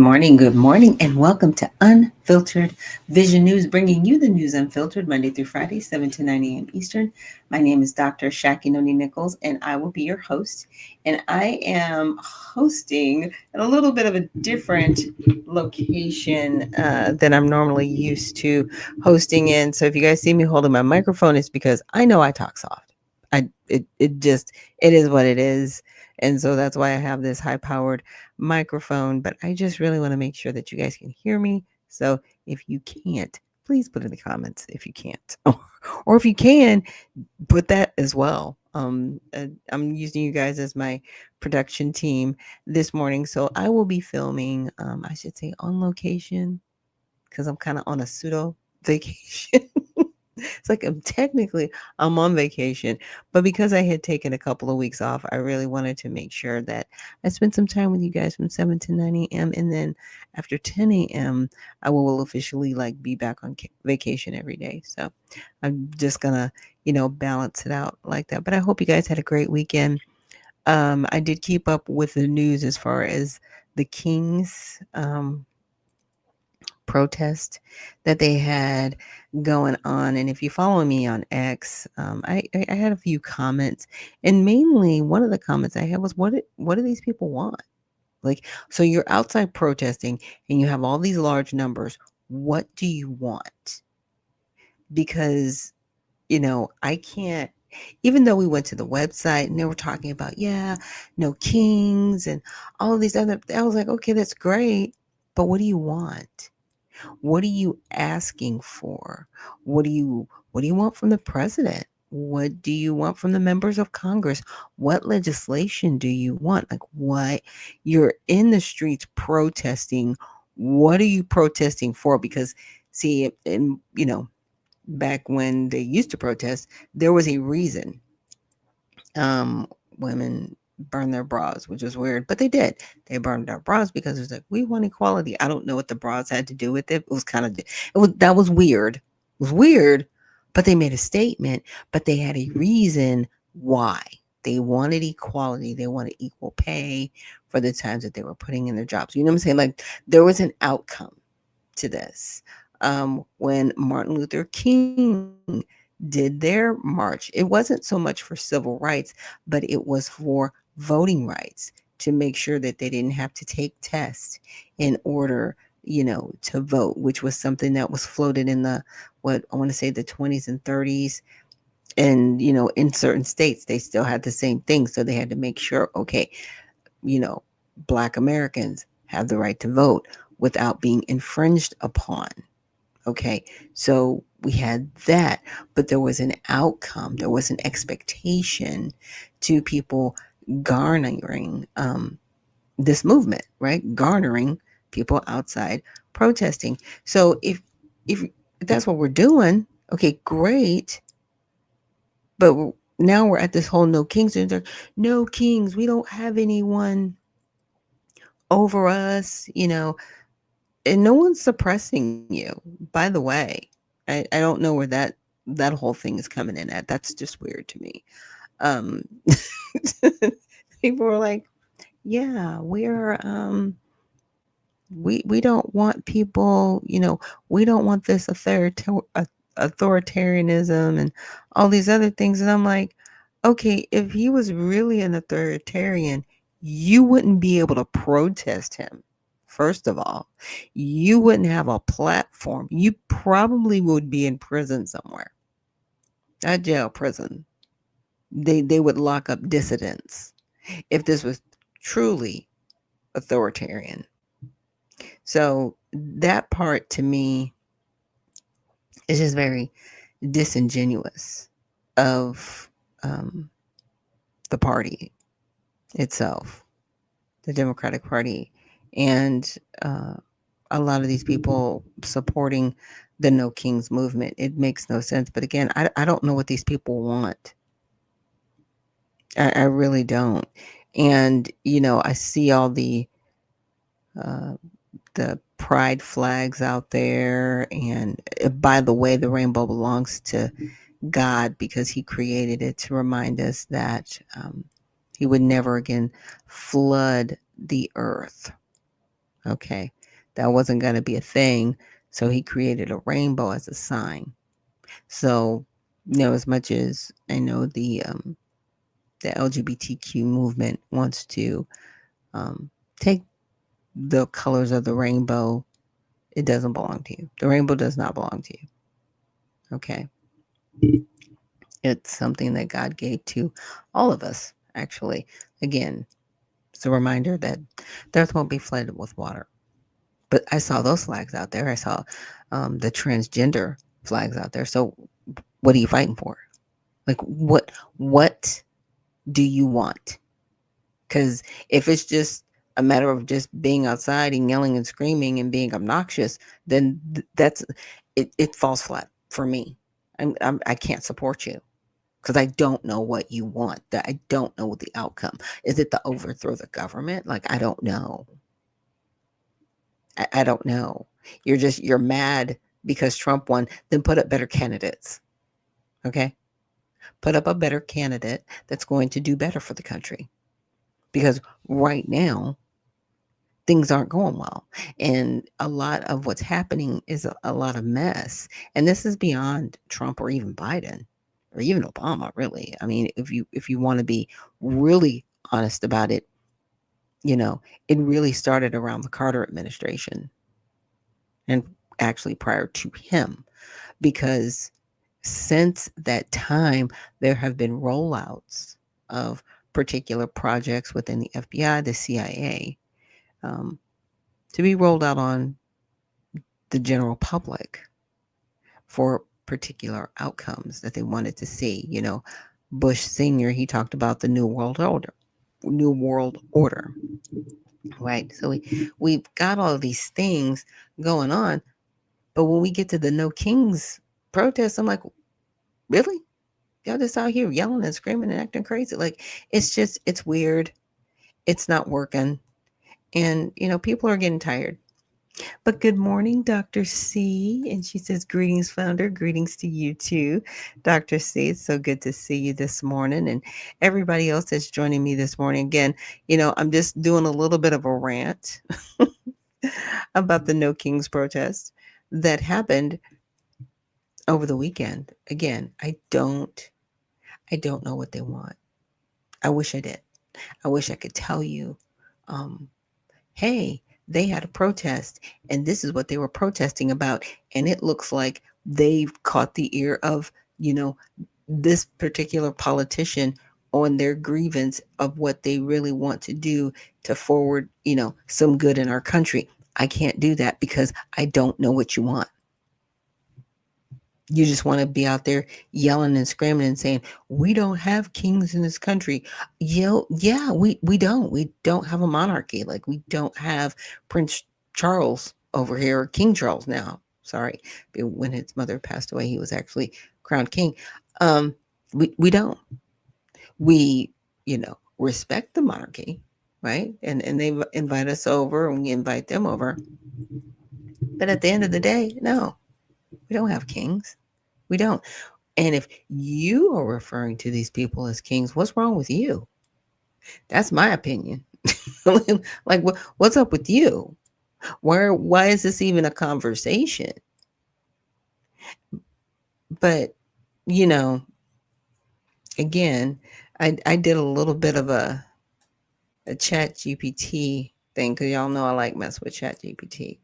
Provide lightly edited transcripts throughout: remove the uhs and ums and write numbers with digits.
good morning, and welcome to Unfiltered Vision News, bringing you the news unfiltered Monday through Friday, 7 to 9 a.m. Eastern. My name is Dr. Ashaki Noni Nichols, and I will be your host. And I am hosting in a little bit of a different location than I'm normally used to hosting in. So if you guys see me holding my microphone, it's because I know I talk soft. It is what it is. And so that's why I have this high powered microphone, but I just really want to make sure that you guys can hear me. So if you can't, please put in the comments if you can't. Or if you can, put that as well. I'm using you guys as my production team this morning. So I will be filming, I should say on location, because I'm kind of on a pseudo vacation. It's like I'm on vacation, but because I had taken a couple of weeks off, I really wanted to make sure that I spent some time with you guys from 7 to 9 a.m. And then after 10 a.m., I will officially be back on vacation every day. So I'm just gonna, balance it out like that. But I hope you guys had a great weekend. I did keep up with the news as far as the Kings protest that they had going on. And if you follow me on X, I had a few comments, and mainly one of the comments I had was, what do these people want? So you're outside protesting and you have all these large numbers. What do you want? Because, I can't, even though we went to the website and they were talking about, no kings and all of these other, I was like, okay, that's great. But what do you want? What are you asking for? What do you want from the president? What do you want from the members of Congress? What legislation do you want? What you're in the streets protesting? What are you protesting for? Because see, and back when they used to protest, there was a reason. Women burn their bras, which was weird, but they did. They burned their bras because it was like, we want equality. I don't know what the bras had to do with it. It was kind of, that was weird. It was weird, but they made a statement, but they had a reason why. They wanted equality. They wanted equal pay for the times that they were putting in their jobs. You know what I'm saying? There was an outcome to this. When Martin Luther King did their march, it wasn't so much for civil rights, but it was for voting rights, to make sure that they didn't have to take tests in order, to vote, which was something that was floated in what I want to say the 20s and 30s. And, in certain states, they still had the same thing. So they had to make sure, okay, you know, Black Americans have the right to vote without being infringed upon. Okay, so we had that, but there was an outcome, there was an expectation to people garnering this movement, right? Garnering people outside protesting. So if that's what we're doing, okay, great. But now we're at this whole no kings. No kings. We don't have anyone over us, and no one's suppressing you. By the way, I don't know where that whole thing is coming in at. That's just weird to me. Um, People are like, yeah, we don't want people, we don't want this authoritarianism and all these other things. And I'm like, okay, if he was really an authoritarian, you wouldn't be able to protest him. First of all, you wouldn't have a platform. You probably would be in prison somewhere. Not jail, prison. They would lock up dissidents if this was truly authoritarian. So that part to me is just very disingenuous of the party itself, the Democratic Party, and a lot of these people supporting the No Kings movement. It makes no sense. But again, I don't know what these people want. I really don't. And, I see all uh, the pride flags out there. And by the way, the rainbow belongs to God because he created it to remind us that he would never again flood the earth. Okay. That wasn't going to be a thing. So he created a rainbow as a sign. So, as much as I know the LGBTQ movement wants to take the colors of the rainbow, it doesn't belong to you. The rainbow does not belong to you. Okay. It's something that God gave to all of us, actually. Again, it's a reminder that the earth won't be flooded with water. But I saw those flags out there. I saw the transgender flags out there. So what are you fighting for? Like what do you want? Because if it's just a matter of just being outside and yelling and screaming and being obnoxious, then that's it. It falls flat for me. I can't support you because I don't know what you want. That I don't know what the outcome is. It the overthrow the government? Like I don't know. I don't know. You're mad because Trump won. Then put up better candidates. Okay, put up a better candidate that's going to do better for the country. Because right now things aren't going well. And a lot of what's happening is a lot of mess. And this is beyond Trump or even Biden or even Obama, really. I mean, if you want to be really honest about it, you know, it really started around the Carter administration and actually prior to him because since that time there have been rollouts of particular projects within the FBI, the CIA, um, to be rolled out on the general public for particular outcomes that they wanted to see. Bush Senior, he talked about the New World Order, right? So we've got all of these things going on, but when we get to the No Kings protests, I'm like, really? Y'all just out here yelling and screaming and acting crazy? Like, it's weird. It's not working, and people are getting tired. But good morning, Dr. C. And she says, greetings, founder. Greetings to you too, Dr. C. It's so good to see you this morning and everybody else that's joining me this morning. Again, I'm just doing a little bit of a rant about the No Kings protest that happened over the weekend. Again, I don't know what they want. I wish I did. I wish I could tell you, um, hey, they had a protest and this is what they were protesting about. And it looks like they've caught the ear of, you know, this particular politician on their grievance of what they really want to do to forward, some good in our country. I can't do that because I don't know what you want. You just want to be out there yelling and screaming and saying, we don't have kings in this country. Yeah, we don't have a monarchy. Like we don't have Prince Charles over here, or King Charles now. Sorry. When his mother passed away, he was actually crowned king. We don't. We, respect the monarchy, right? And they invite us over and we invite them over. But at the end of the day, no, we don't have kings. We don't. And if you are referring to these people as kings, what's wrong with you? That's my opinion. Like, what's up with you? Why is this even a conversation? But, you know, again, I did a little bit of a chat GPT thing because y'all know I like mess with chat GPT.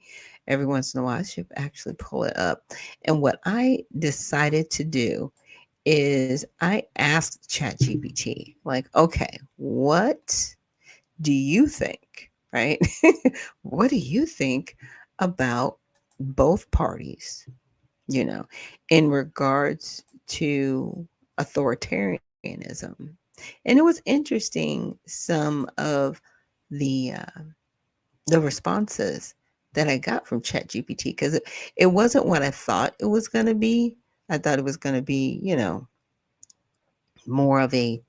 Every once in a while, I should actually pull it up. And what I decided to do is I asked ChatGPT, like, okay, what do you think, right? What do you think about both parties, you know, in regards to authoritarianism? And it was interesting some of the uh, the responses that I got from ChatGPT because it wasn't what I thought it was going to be. I thought it was going to be, more of a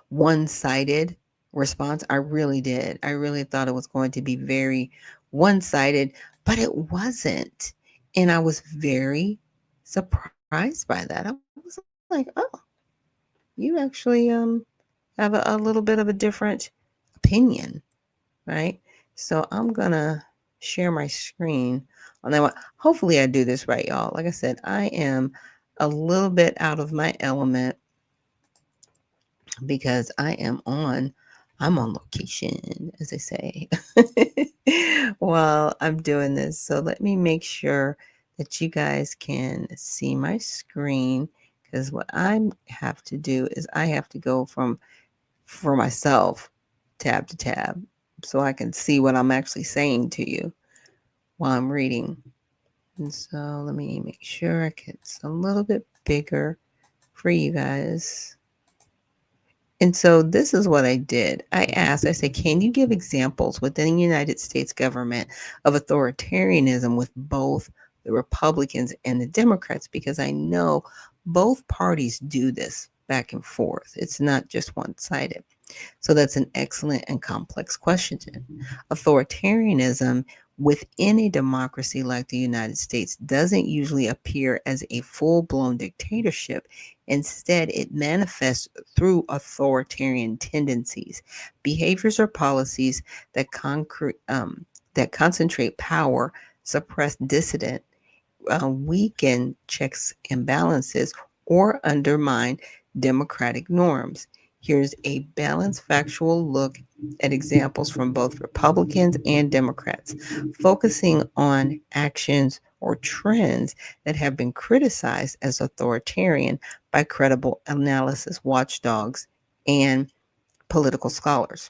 one-sided response. I really did. I really thought it was going to be very one-sided, but it wasn't. And I was very surprised by that. I was like, oh, you actually have a little bit of a different opinion, right? So I'm gonna share my screen on that one. Hopefully I do this right, y'all. Like I said, I am a little bit out of my element because I'm on location, as they say, while I'm doing this. So let me make sure that you guys can see my screen, because what I have to do is I have to go for myself, tab to tab, so I can see what I'm actually saying to you while I'm reading. And so let me make sure it gets a little bit bigger for you guys. And so this is what I did. I said, can you give examples within the United States government of authoritarianism with both the Republicans and the Democrats? Because I know both parties do this back and forth. It's not just one-sided. So that's an excellent and complex question. Authoritarianism within a democracy like the United States doesn't usually appear as a full-blown dictatorship. Instead, it manifests through authoritarian tendencies, behaviors, or policies that concentrate power, suppress dissident, weaken checks and balances, or undermine democratic norms. Here's a balanced factual look at examples from both Republicans and Democrats, focusing on actions or trends that have been criticized as authoritarian by credible analysis watchdogs and political scholars.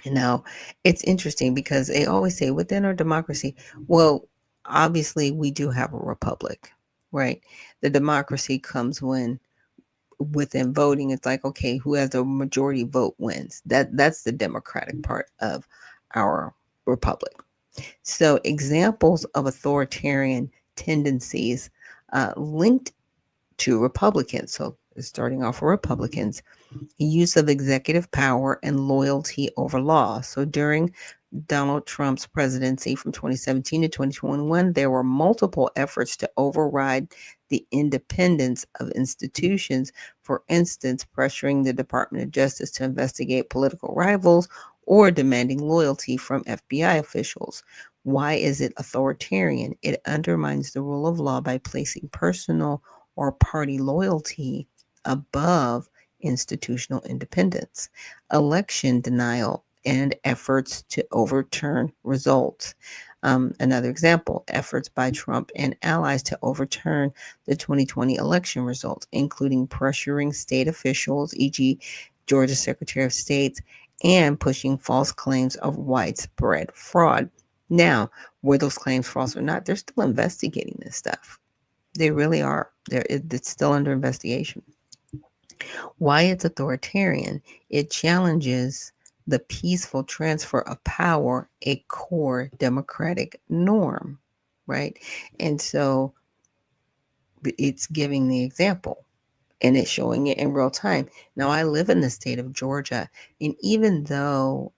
And now it's interesting because they always say within our democracy, well, obviously we do have a republic, right? The democracy comes when within voting, it's like, okay, who has the majority vote wins. That's the democratic part of our republic. So examples of authoritarian tendencies linked to Republicans. So starting off with Republicans, use of executive power and loyalty over law. So during Donald Trump's presidency from 2017 to 2021, there were multiple efforts to override the independence of institutions, for instance, pressuring the Department of Justice to investigate political rivals or demanding loyalty from FBI officials. Why is it authoritarian? It undermines the rule of law by placing personal or party loyalty above institutional independence. Election denial and efforts to overturn results. Another example, efforts by Trump and allies to overturn the 2020 election results, including pressuring state officials, e.g., Georgia Secretary of State, and pushing false claims of widespread fraud. Now, were those claims false or not? They're still investigating this stuff. They really are. It's still under investigation. Why it's authoritarian? It challenges the peaceful transfer of power, a core democratic norm, right? And so it's giving the example and it's showing it in real time. Now, I live in the state of Georgia, and even though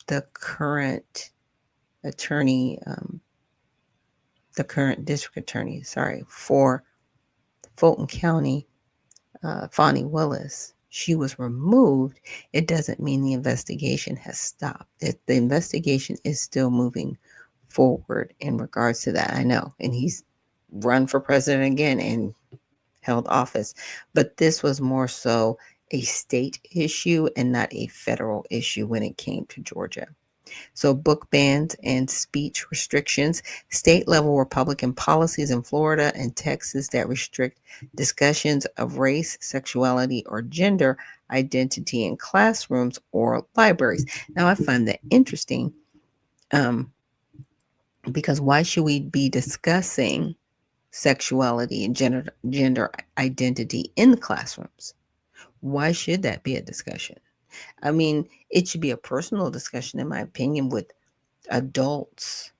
the current attorney, the current district attorney, for Fulton County, Fonnie Willis, she was removed, it doesn't mean the investigation has stopped. The investigation is still moving forward in regards to that. I know. And he's run for president again and held office. But this was more so a state issue and not a federal issue when it came to Georgia. So book bans and speech restrictions, state level Republican policies in Florida and Texas that restrict discussions of race, sexuality, or gender identity in classrooms or libraries. Now, I find that interesting because why should we be discussing sexuality and gender identity in the classrooms? Why should that be a discussion? I mean, it should be a personal discussion, in my opinion, with adults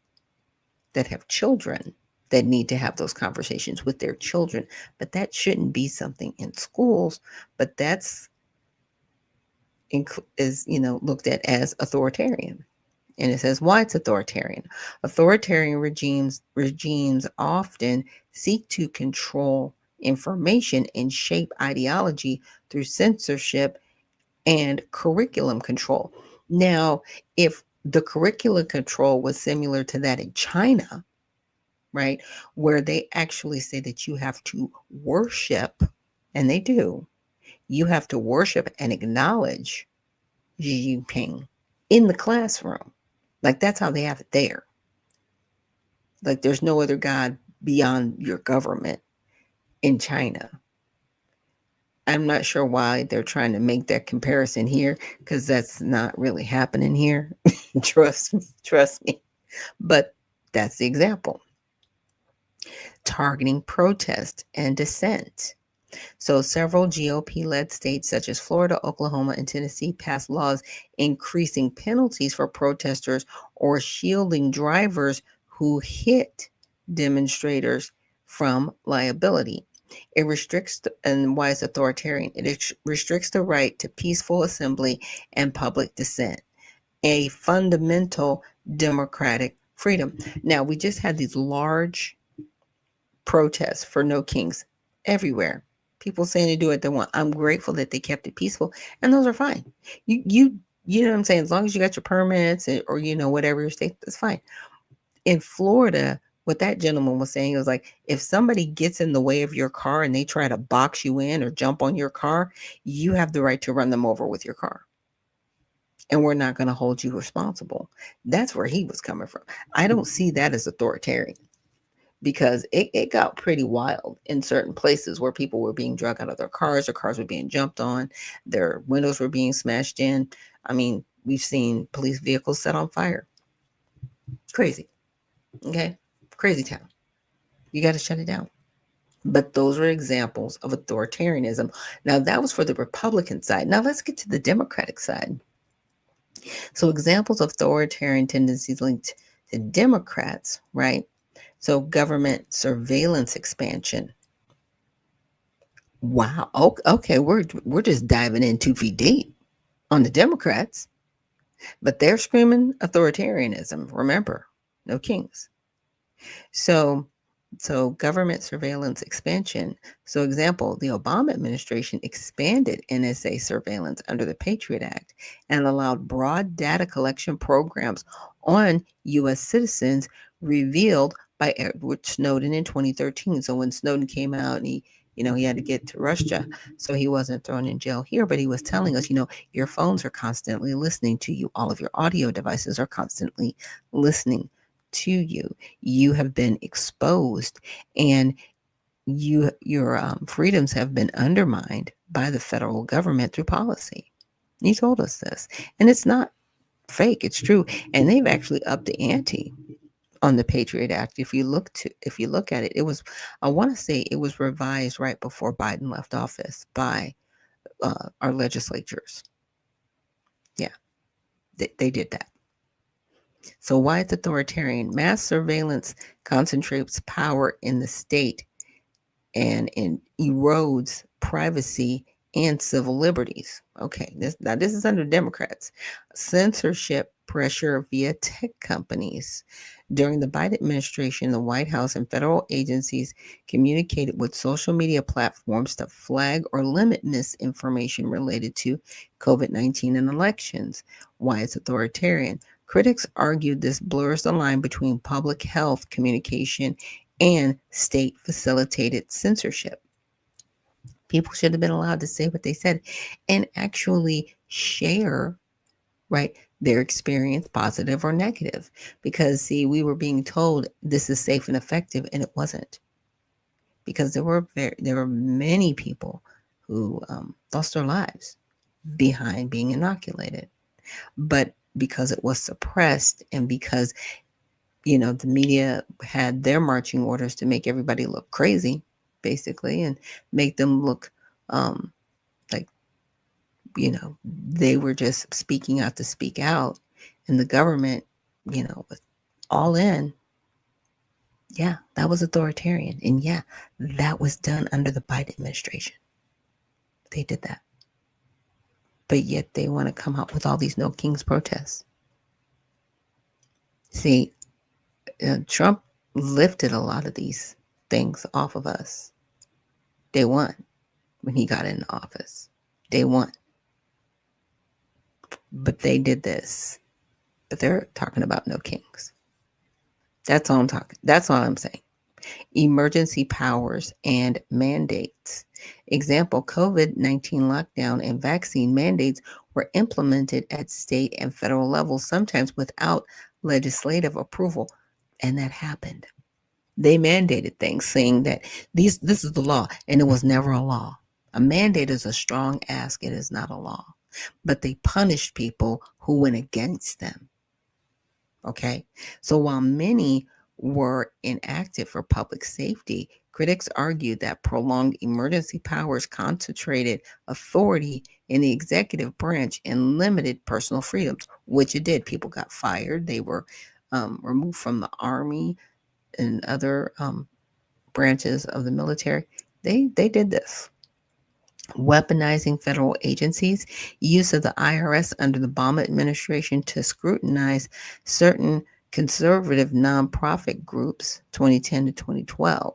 that have children that need to have those conversations with their children. But that shouldn't be something in schools. But that's is looked at as authoritarian. And it says why it's authoritarian. Authoritarian regimes often seek to control information and shape ideology through censorship and curriculum control. Now, if The curricular control was similar to that in China, right? Where they actually say that you have to worship, and they do, you have to worship and acknowledge Xi Jinping in the classroom. Like that's how they have it there. Like there's no other God beyond your government in China. I'm not sure why they're trying to make that comparison here because that's not really happening here. Trust me. But that's the example. Targeting protest and dissent. So, several GOP led states such as Florida, Oklahoma, and Tennessee passed laws increasing penalties for protesters or shielding drivers who hit demonstrators from liability. It restricts, and why it's authoritarian, it restricts the right to peaceful assembly and public dissent, a fundamental democratic freedom. Now, we just had these large protests for no kings everywhere. People saying to do what they want. I'm grateful that they kept it peaceful, and those are fine. You know what I'm saying? As long as you got your permits or whatever your state, that's fine. In Florida, what that gentleman was saying was like, if somebody gets in the way of your car and they try to box you in or jump on your car, you have the right to run them over with your car. And we're not going to hold you responsible. That's where he was coming from. I don't see that as authoritarian because it got pretty wild in certain places where people were being dragged out of their cars were being jumped on, their windows were being smashed in. I mean, we've seen police vehicles set on fire. Crazy. Okay. Crazy town. You got to shut it down. But those were examples of authoritarianism. Now, that was for the Republican side. Now, let's get to the Democratic side. So, examples of authoritarian tendencies linked to Democrats, right? So, government surveillance expansion. Wow. Okay, we're just diving in 2 feet deep on the Democrats, but they're screaming authoritarianism. Remember, no kings. So, so government surveillance expansion. So, example, the Obama administration expanded NSA surveillance under the Patriot Act and allowed broad data collection programs on U.S. citizens revealed by Edward Snowden in 2013. So when Snowden came out and he had to get to Russia, so he wasn't thrown in jail here, but he was telling us, your phones are constantly listening to you. All of your audio devices are constantly listening to you. You have been exposed, and your freedoms have been undermined by the federal government through policy. He told us this, and it's not fake, it's true. And they've actually upped the ante on the Patriot Act. If you look at it, I want to say it was revised right before Biden left office by our legislatures. Yeah, they did that. So why it's authoritarian? Mass surveillance concentrates power in the state and erodes privacy and civil liberties. Okay, this is under Democrats. Censorship pressure via tech companies. During the Biden administration, the White House and federal agencies communicated with social media platforms to flag or limit misinformation related to COVID-19 and elections. Why it's authoritarian? Critics argued this blurs the line between public health communication and state facilitated censorship. People should have been allowed to say what they said and actually share, right, their experience, positive or negative. Because, see, we were being told this is safe and effective, and it wasn't. Because there were many people who lost their lives behind being inoculated. But because it was suppressed and because the media had their marching orders to make everybody look crazy, basically, and make them look like, they were just speaking out to speak out. And the government, was all in. Yeah, that was authoritarian. And yeah, that was done under the Biden administration. They did that. But yet they want to come out with all these no kings protests. See, Trump lifted a lot of these things off of us. Day one, when he got in office. Day one. But they did this. but they're talking about no kings. That's all I'm talking. That's all I'm saying. Emergency powers and mandates. Example, COVID-19 lockdown and vaccine mandates were implemented at state and federal levels, sometimes without legislative approval. And that happened. They mandated things saying that this is the law, and it was never a law. A mandate is a strong ask, it is not a law. But they punished people who went against them. Okay. So while many were enacted for public safety, critics argued that prolonged emergency powers concentrated authority in the executive branch and limited personal freedoms, which it did. People got fired, they were removed from the army and other branches of the military. They did this. Weaponizing federal agencies, use of the IRS under the Obama administration to scrutinize certain conservative nonprofit groups, 2010 to 2012.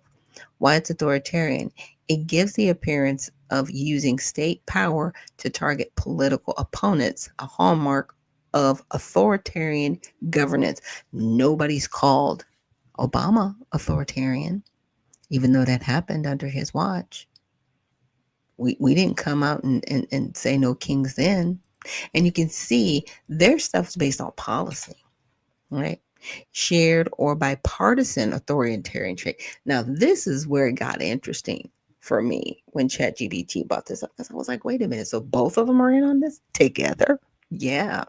Why it's authoritarian? It gives the appearance of using state power to target political opponents, a hallmark of authoritarian governance. Nobody's called Obama authoritarian, even though that happened under his watch. We didn't come out and say no kings then. And you can see their stuff's based on policy, right? Shared or bipartisan authoritarian trait. Now, this is where it got interesting for me when ChatGPT brought this up, because I was like, wait a minute, so both of them are in on this together? Yeah.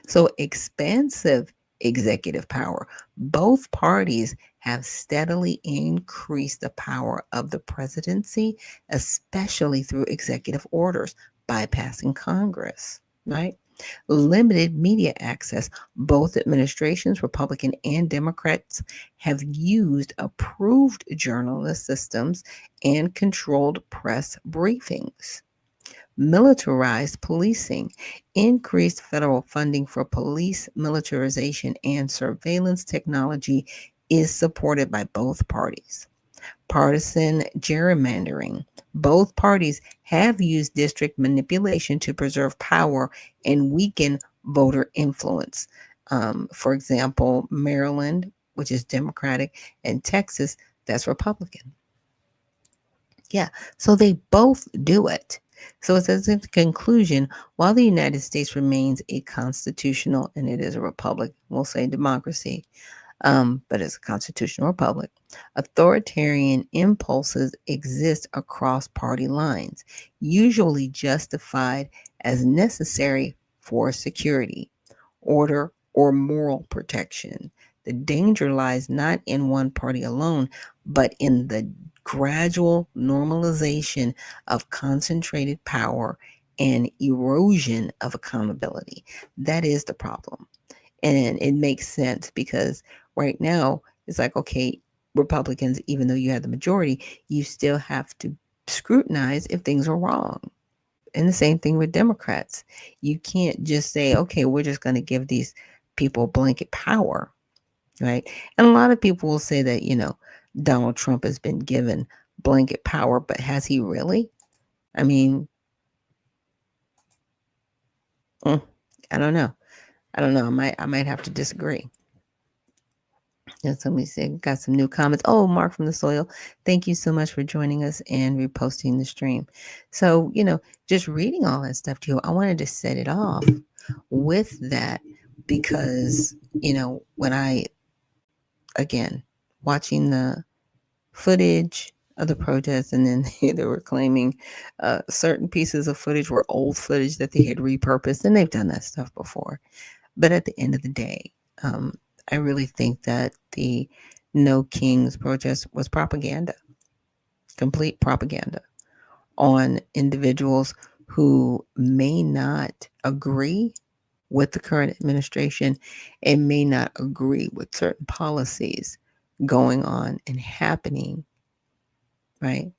So expansive executive power. Both parties have steadily increased the power of the presidency, especially through executive orders, bypassing Congress, right? Limited media access. Both administrations, Republican and Democrats, have used approved journalist systems and controlled press briefings. Militarized policing, increased federal funding for police militarization and surveillance technology is supported by both parties. Partisan gerrymandering. Both parties have used district manipulation to preserve power and weaken voter influence. For example, Maryland, which is Democratic, and Texas, that's Republican. Yeah, so they both do it. So it says in conclusion, while the United States remains a constitutional, and it is a republic, we'll say democracy, but it's a constitutional republic, authoritarian impulses exist across party lines, usually justified as necessary for security, order, or moral protection. The danger lies not in one party alone, but in the gradual normalization of concentrated power and erosion of accountability. That is the problem. And it makes sense because right now it's like, okay, Republicans, even though you have the majority, you still have to scrutinize if things are wrong. And the same thing with Democrats. You can't just say, okay, we're just going to give these people blanket power, right? And a lot of people will say that, Donald Trump has been given blanket power, but has he really? I mean, mm, I don't know. I don't know. I might have to disagree. And so let me see. Got some new comments. Oh, Mark from the Soil. Thank you so much for joining us and reposting the stream. So, just reading all that stuff to you, I wanted to set it off with that because, when again, watching the footage of the protests, and then they were claiming certain pieces of footage were old footage that they had repurposed, and they've done that stuff before. But at the end of the day, I really think that the No Kings protest was propaganda, complete propaganda on individuals who may not agree with the current administration and may not agree with certain policies going on and happening, right?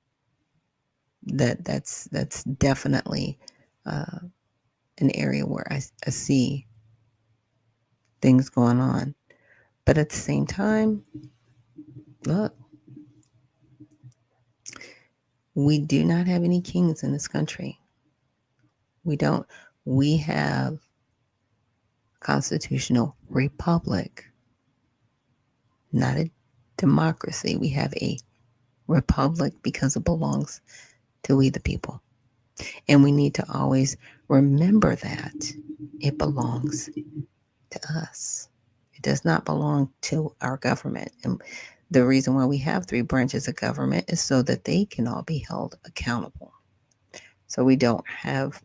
That's definitely an area where I see things going on. But at the same time, look, we do not have any kings in this country. We don't. We have constitutional republic, not a democracy. We have a republic because it belongs to we the people. And we need to always remember that it belongs to us. It does not belong to our government. And the reason why we have three branches of government is so that they can all be held accountable. So we don't have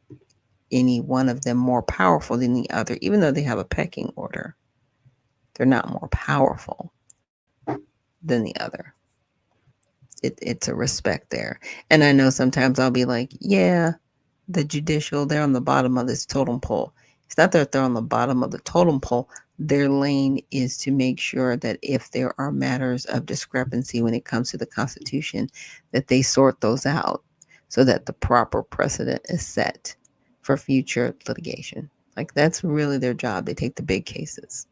any one of them more powerful than the other, even though they have a pecking order. They're not more powerful than the other. It's a respect there. And I know sometimes I'll be like, yeah, the judicial, they're on the bottom of this totem pole. It's not that they're on the bottom of the totem pole. Their lane is to make sure that if there are matters of discrepancy when it comes to the Constitution, that they sort those out so that the proper precedent is set for future litigation. Like, that's really their job. They take the big cases,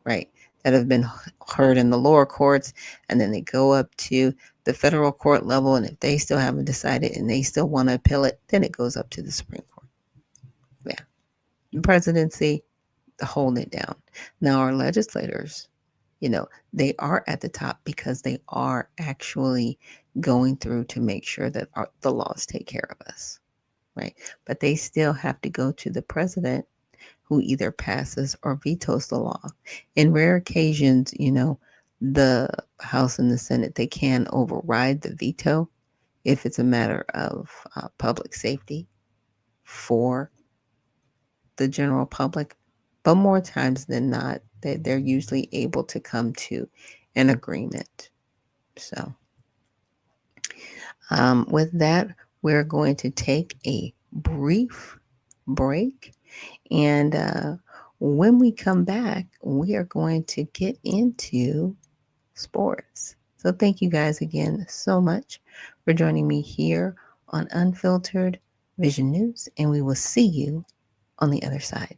right, that have been heard in the lower courts, and then they go up to the federal court level, and if they still haven't decided and they still want to appeal it, then it goes up to the Supreme Court. Yeah. The presidency, holding it down. Now, our legislators, they are at the top because they are actually going through to make sure that the laws take care of us, right? But they still have to go to the president, who either passes or vetoes the law. In rare occasions, the House and the Senate, they can override the veto if it's a matter of public safety for the general public. But more times than not, they're usually able to come to an agreement. So with that, we're going to take a brief break. And when we come back, we are going to get into sports. So thank you guys again so much for joining me here on Unfiltered Vision News, and we will see you on the other side.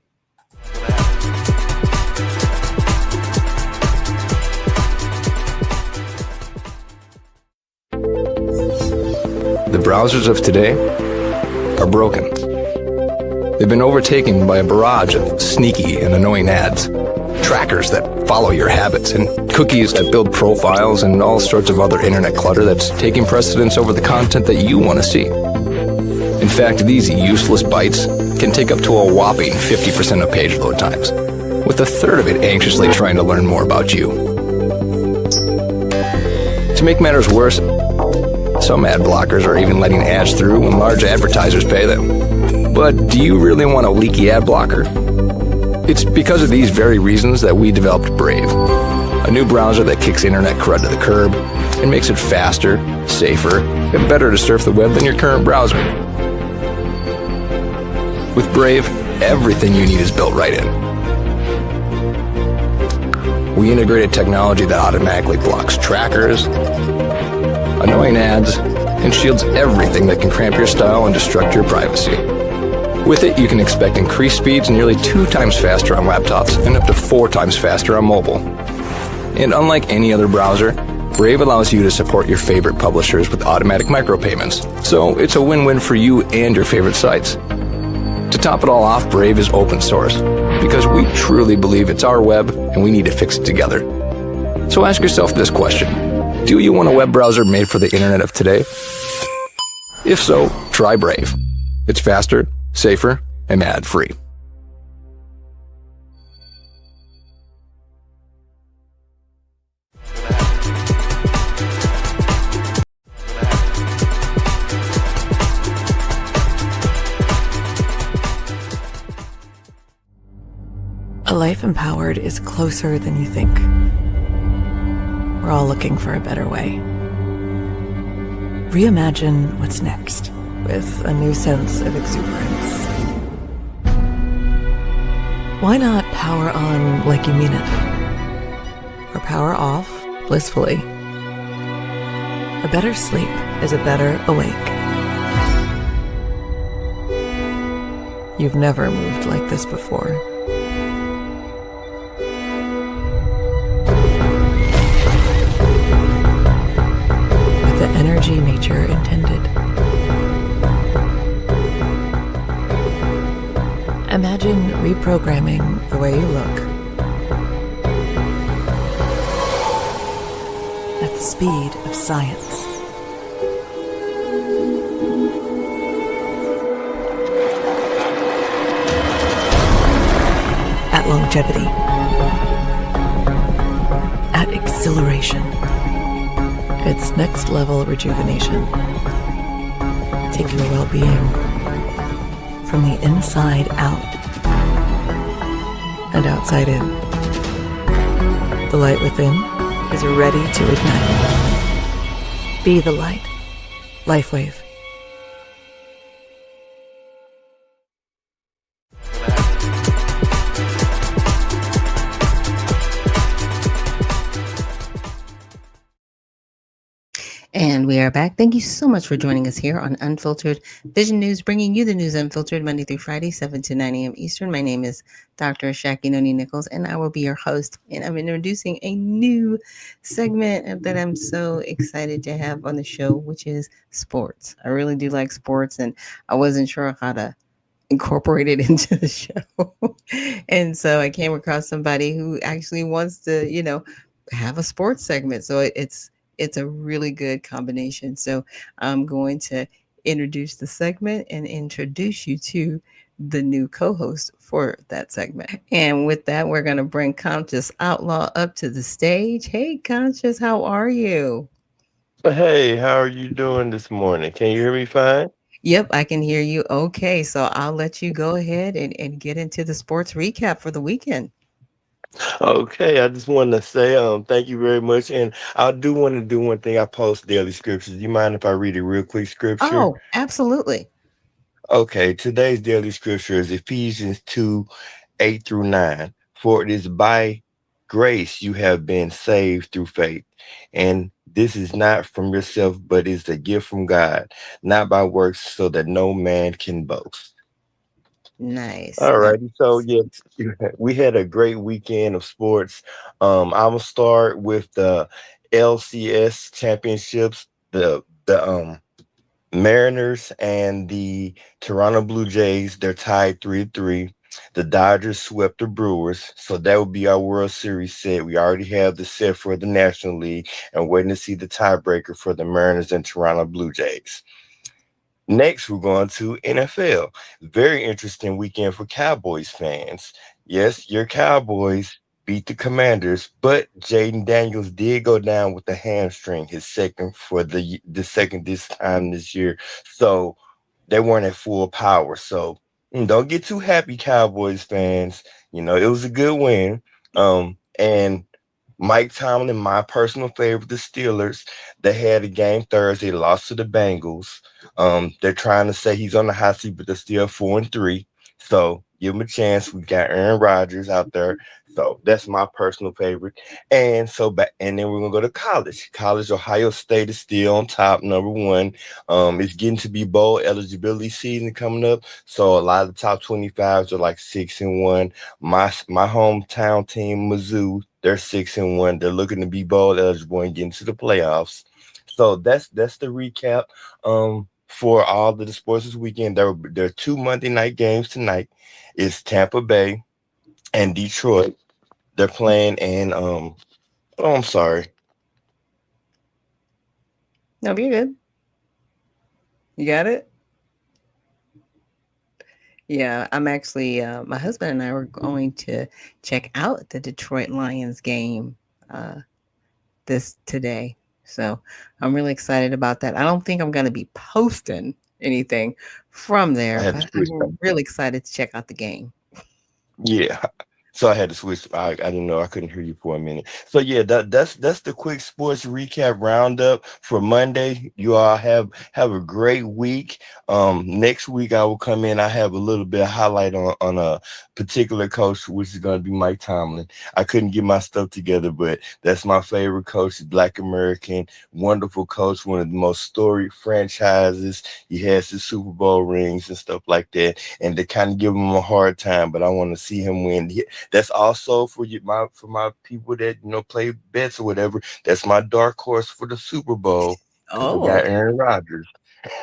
The browsers of today are broken. They've been overtaken by a barrage of sneaky and annoying ads, trackers that follow your habits, and cookies that build profiles, and all sorts of other internet clutter that's taking precedence over the content that you want to see. In fact, these useless bites can take up to a whopping 50% of page load times, with a third of it anxiously trying to learn more about you. To make matters worse, some ad blockers are even letting ads through when large advertisers pay them. But do you really want a leaky ad blocker? It's because of these very reasons that we developed Brave, a new browser that kicks internet crud to the curb and makes it faster, safer, and better to surf the web than your current browser. With Brave, everything you need is built right in. We integrated technology that automatically blocks trackers, annoying ads, and shields everything that can cramp your style and destruct your privacy. With it, you can expect increased speeds nearly 2 times faster on laptops and up to 4 times faster on mobile. And unlike any other browser, Brave allows you to support your favorite publishers with automatic micropayments. So it's a win-win for you and your favorite sites. To top it all off, Brave is open source because we truly believe it's our web and we need to fix it together. So ask yourself this question: do you want a web browser made for the internet of today? If so, try Brave. It's faster, safer, and ad-free. A life empowered is closer than you think. We're all looking for a better way. Reimagine what's next with a new sense of exuberance. Why not power on like you mean it? Or power off blissfully? A better sleep is a better awake. You've never moved like this before. With the energy nature intended. Imagine reprogramming the way you look at the speed of science. At longevity. At exhilaration. It's next level rejuvenation. Take your well-being from the inside out and outside in. The light within is ready to ignite. Be the light. LifeWave. And we are back. Thank you so much for joining us here on Unfiltered Vision News, bringing you the news unfiltered Monday through Friday, 7 to 9 a.m. Eastern. My name is Dr. Ashaki Noni Nichols, and I will be your host. And I'm introducing a new segment that I'm so excited to have on the show, which is sports. I really do like sports, and I wasn't sure how to incorporate it into the show. And so I came across somebody who actually wants to, have a sports segment. So it's a really good combination. So I'm going to introduce the segment and introduce you to the new co-host for that segment. And with that, we're going to bring Conscious Outlaw up to the stage. Hey, Conscious, how are you? Hey, how are you doing this morning? Can you hear me fine? Yep, I can hear you. Okay, so I'll let you go ahead and get into the sports recap for the weekend. Okay, I just wanted to say thank you very much. And I do want to do one thing. I post daily scriptures. Do you mind if I read a real quick scripture? Oh, absolutely. Okay, today's daily scripture is Ephesians 2, 8 through 9. For it is by grace you have been saved through faith. And this is not from yourself, but is a gift from God, not by works, so that no man can boast. Nice, All righty. So nice. yeah, we had a great weekend of sports. I'm gonna start with the LCS championships. The Mariners and the Toronto Blue Jays, they're tied 3-3. The Dodgers swept the Brewers, so that would be our World Series set. We already have the set for the National League, and waiting to see the tiebreaker for the Mariners and Toronto Blue Jays. Next, we're going to NFL. Very interesting weekend for Cowboys fans. Yes, your Cowboys beat the Commanders, but Jaden Daniels did go down with the hamstring, his second for the second this time this year. So they weren't at full power. So don't get too happy, Cowboys fans. It was a good win. And Mike Tomlin, my personal favorite, the Steelers, they had a game Thursday, lost to the Bengals. They're trying to say he's on the hot seat, but they're still 4-3. So give him a chance. We got Aaron Rodgers out there. So that's my personal favorite. And then we're gonna go to college. College, Ohio State is still on top, number one. It's getting to be bowl eligibility season coming up. So a lot of the top 25s are like 6-1. My hometown team, Mizzou, they're 6-1. They're looking to be bowl eligible and get into the playoffs. So that's the recap. For all the sports this weekend, there are two Monday night games tonight. It's Tampa Bay and Detroit. They're playing and oh, I'm sorry. No, you're good. You got it? Yeah, I'm actually, my husband and I were going to check out the Detroit Lions game uh, this today. So I'm really excited about that. I don't think I'm going to be posting anything from I there, had to but switch. I'm really excited to check out the game. Yeah. So I had to switch. I didn't know. I couldn't hear you for a minute. So yeah, that's the quick sports recap roundup for Monday. You all have a great week. Next week I will come in. I have a little bit of highlight on a particular coach, which is going to be Mike Tomlin. I couldn't get my stuff together, but that's my favorite coach. Black American, wonderful coach, one of the most storied franchises. He has his Super Bowl rings and stuff like that, and they kind of give him a hard time, but I want to see him win. That's also for my people that play bets or whatever. That's my dark horse for the Super Bowl because I got Oh, Aaron Rodgers.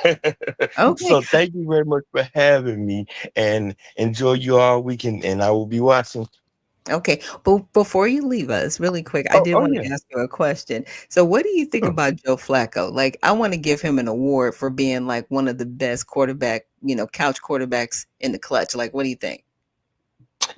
Okay. So thank you very much for having me, and enjoy you all weekend. And I will be watching. Okay. But before you leave us, really quick, I Oh, did oh want yeah, to ask you a question. So, what do you think sure. about Joe Flacco? Like, I want to give him an award for being like one of the best quarterback, couch quarterbacks in the clutch. Like, what do you think?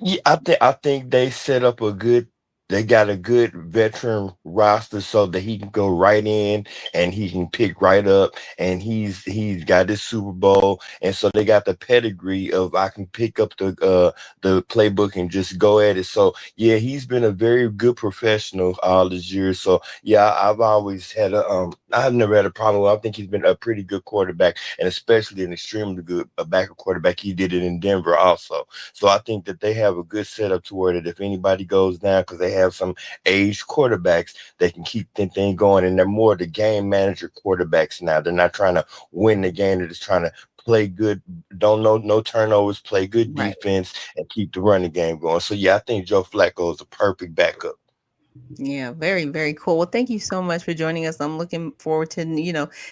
Yeah, I think they set up a good. They got a good veteran roster so that he can go right in and he can pick right up. And he's got this Super Bowl, and so they got the pedigree of I can pick up the playbook and just go at it. So yeah, he's been a very good professional all this year. So yeah, I've always had I've never had a problem with him. I think he's been a pretty good quarterback, and especially an extremely good backup quarterback. He did it in Denver also. So I think that they have a good setup to where that if anybody goes down, because they have some aged quarterbacks, they can keep the thing going. And they're more the game manager quarterbacks now. They're not trying to win the game. They're just trying to play good, don't know no turnovers, play good Right. defense, and keep the running game going. So yeah, I think Joe Flacco is the perfect backup. Yeah, very, very cool. Well, thank you so much for joining us. I'm looking forward to,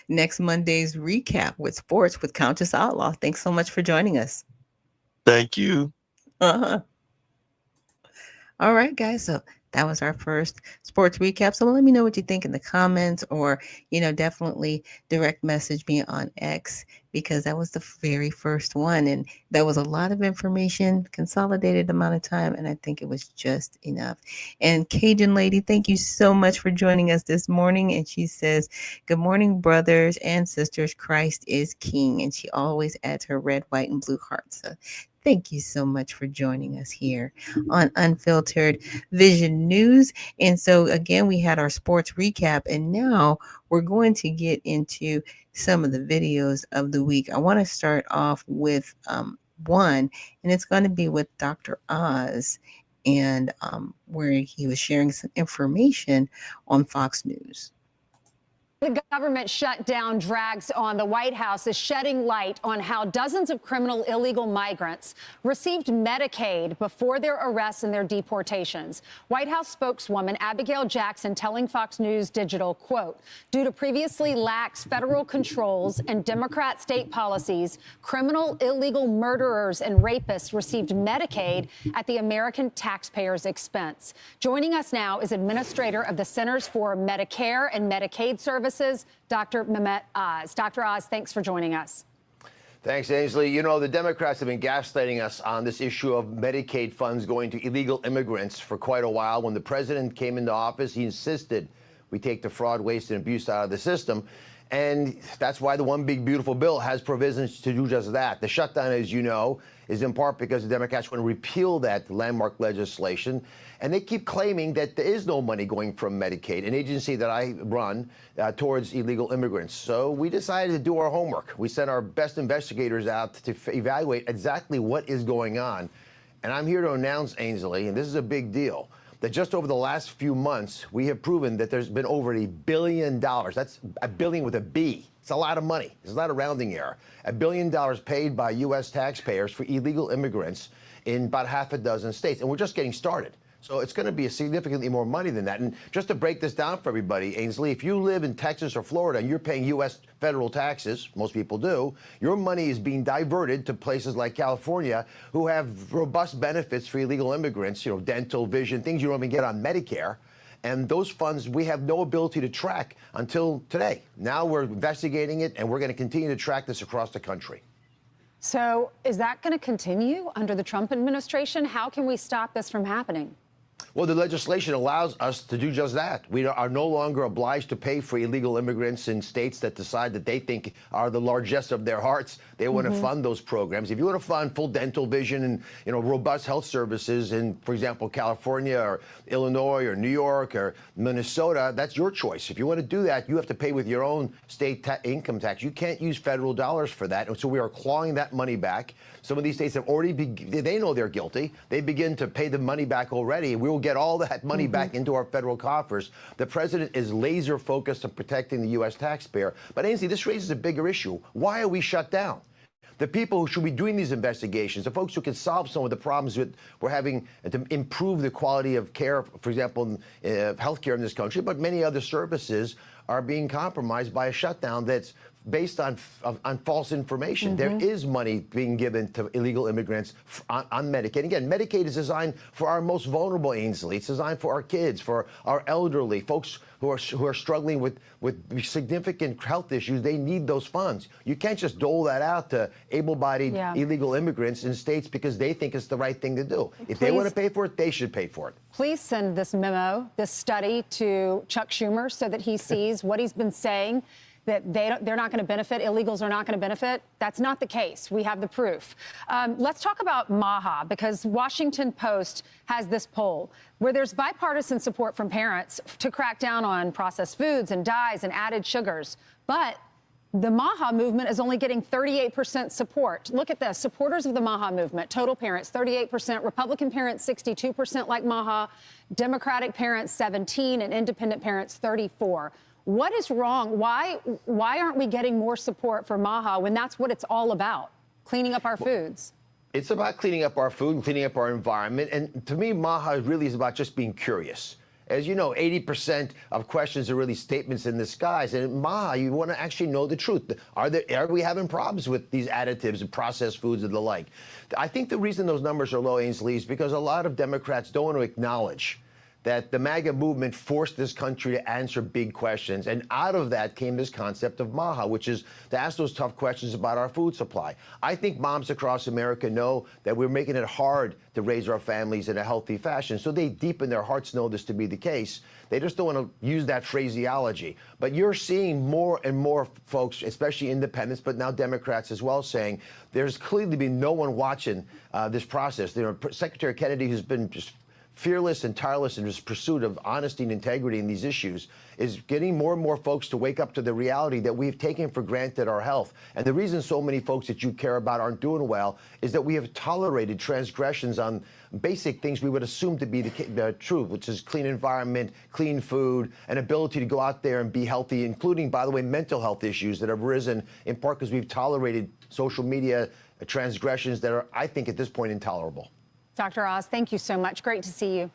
next Monday's recap with sports with Countess Outlaw. Thanks so much for joining us. Thank you. Uh-huh. All right, guys. So that was our first sports recap. So let me know what you think in the comments, or, definitely direct message me on X, because that was the very first one. And that was a lot of information, consolidated amount of time. And I think it was just enough. And Cajun Lady, thank you so much for joining us this morning. And she says, "Good morning, brothers and sisters. Christ is King." And she always adds her red, white, and blue hearts. So thank you so much for joining us here on Unfiltered Vision News. And so, again, we had our sports recap, and now we're going to get into some of the videos of the week. I want to start off with one, and it's going to be with Dr. Oz, and where he was sharing some information on Fox News. The government shutdown drags on. The White House is shedding light on how dozens of criminal illegal migrants received Medicaid before their arrests and their deportations. White House spokeswoman Abigail Jackson telling Fox News Digital, quote, "Due to previously lax federal controls and Democrat state policies, criminal illegal murderers and rapists received Medicaid at the American taxpayers' expense." Joining us now is Administrator of the Centers for Medicare and Medicaid Services, Dr. Mehmet Oz. Dr. Oz, thanks for joining us. Thanks, Ainsley. You know, the Democrats have been gaslighting us on this issue of Medicaid funds going to illegal immigrants for quite a while. When the president came into office, he insisted we take the fraud, waste, and abuse out of the system. And that's why the One Big Beautiful Bill has provisions to do just that. The shutdown, as you know, is in part because the Democrats want to repeal that landmark legislation. And they keep claiming that there is no money going from Medicaid, an agency that I run, towards illegal immigrants. So we decided to do our homework. We sent our best investigators out to evaluate exactly what is going on. And I'm here to announce, Ainsley, and this is a big deal, that just over the last few months, we have proven that there's been over $1 billion. That's a billion with a B. It's a lot of money. It's not a rounding error. $1 billion paid by U.S. taxpayers for illegal immigrants in about half a dozen states. And we're just getting started. So it's going to be a significantly more money than that. And just to break this down for everybody, Ainsley, if you live in Texas or Florida and you're paying U.S. federal taxes, most people do, your money is being diverted to places like California who have robust benefits for illegal immigrants, you know, dental, vision, things you don't even get on Medicare. And those funds we have no ability to track until today. Now we're investigating it, and we're going to continue to track this across the country. So is that going to continue under the Trump administration? How can we stop this from happening? Well, the legislation allows us to do just that. We are no longer obliged to pay for illegal immigrants in states that decide that they think are the largesse of their hearts. They want to fund those programs. If you want to fund full dental, vision, and robust health services in, for example, California or Illinois or New York or Minnesota, that's your choice. If you want to do that, you have to pay with your own state income tax. You can't use federal dollars for that. And so we are clawing that money back. Some of these states have already, they know they're guilty. They begin to pay the money back already. We will get all that money back into our federal coffers. The president is laser focused on protecting the U.S. taxpayer. But Ainsley, this raises a bigger issue. Why are we shut down? The people who should be doing these investigations, the folks who can solve some of the problems that we're having to improve the quality of care, for example, health care in this country, but many other services are being compromised by a shutdown that's based on false information. There is money being given to illegal immigrants on Medicaid. Again, Medicaid is designed for our most vulnerable, Ainsley. It's designed for our kids, for our elderly, folks who are struggling with significant health issues. They need those funds. You can't just dole that out to able-bodied illegal immigrants in states because they think it's the right thing to do. If they want to pay for it, they should pay for it. Please send this memo, this study, to Chuck Schumer so that he sees what he's been saying, that they're not going to benefit, illegals are not going to benefit. That's not the case. We have the proof. Let's talk about MAHA, because Washington Post has this poll where there's bipartisan support from parents to crack down on processed foods and dyes and added sugars. But the MAHA movement is only getting 38% support. Look at this. Supporters of the MAHA movement, total parents, 38%, Republican parents, 62% like MAHA, Democratic parents, 17%, and independent parents, 34%. What is wrong? Why aren't we getting more support for MAHA when that's what it's all about, cleaning up our foods? It's about cleaning up our food and cleaning up our environment. And to me, MAHA really is about just being curious. As you know, 80% of questions are really statements in disguise. And in MAHA, you want to actually know the truth. Are we having problems with these additives and processed foods and the like? I think the reason those numbers are low, Ainsley, is because a lot of Democrats don't want to acknowledge that the MAGA movement forced this country to answer big questions. And out of that came this concept of MAHA, which is to ask those tough questions about our food supply. I think moms across America know that we're making it hard to raise our families in a healthy fashion. So they deep in their hearts know this to be the case. They just don't want to use that phraseology. But you're seeing more and more folks, especially independents, but now Democrats as well, saying there's clearly been no one watching this process. Secretary Kennedy, who's been just fearless and tireless in his pursuit of honesty and integrity in these issues, is getting more and more folks to wake up to the reality that we've taken for granted our health. And the reason so many folks that you care about aren't doing well is that we have tolerated transgressions on basic things we would assume to be the truth, which is clean environment, clean food, and ability to go out there and be healthy, including, by the way, mental health issues that have risen in part because we've tolerated social media transgressions that are, I think, at this point, intolerable. Dr. Oz, thank you so much. Great to see you.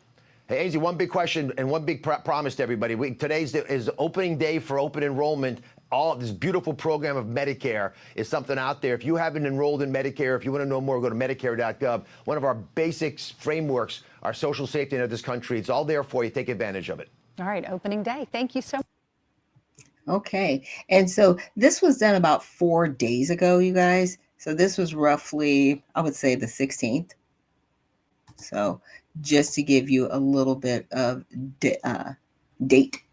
Hey, Ainsley, one big question and one big promise to everybody. Today's is opening day for open enrollment. All this beautiful program of Medicare is something out there. If you haven't enrolled in Medicare, if you want to know more, go to Medicare.gov. One of our basics frameworks, our social safety net of this country. It's all there for you. Take advantage of it. All right, opening day. Thank you so much. Okay. And so this was done about 4 days ago, you guys. So this was roughly, I would say, the 16th. So just to give you a little bit of date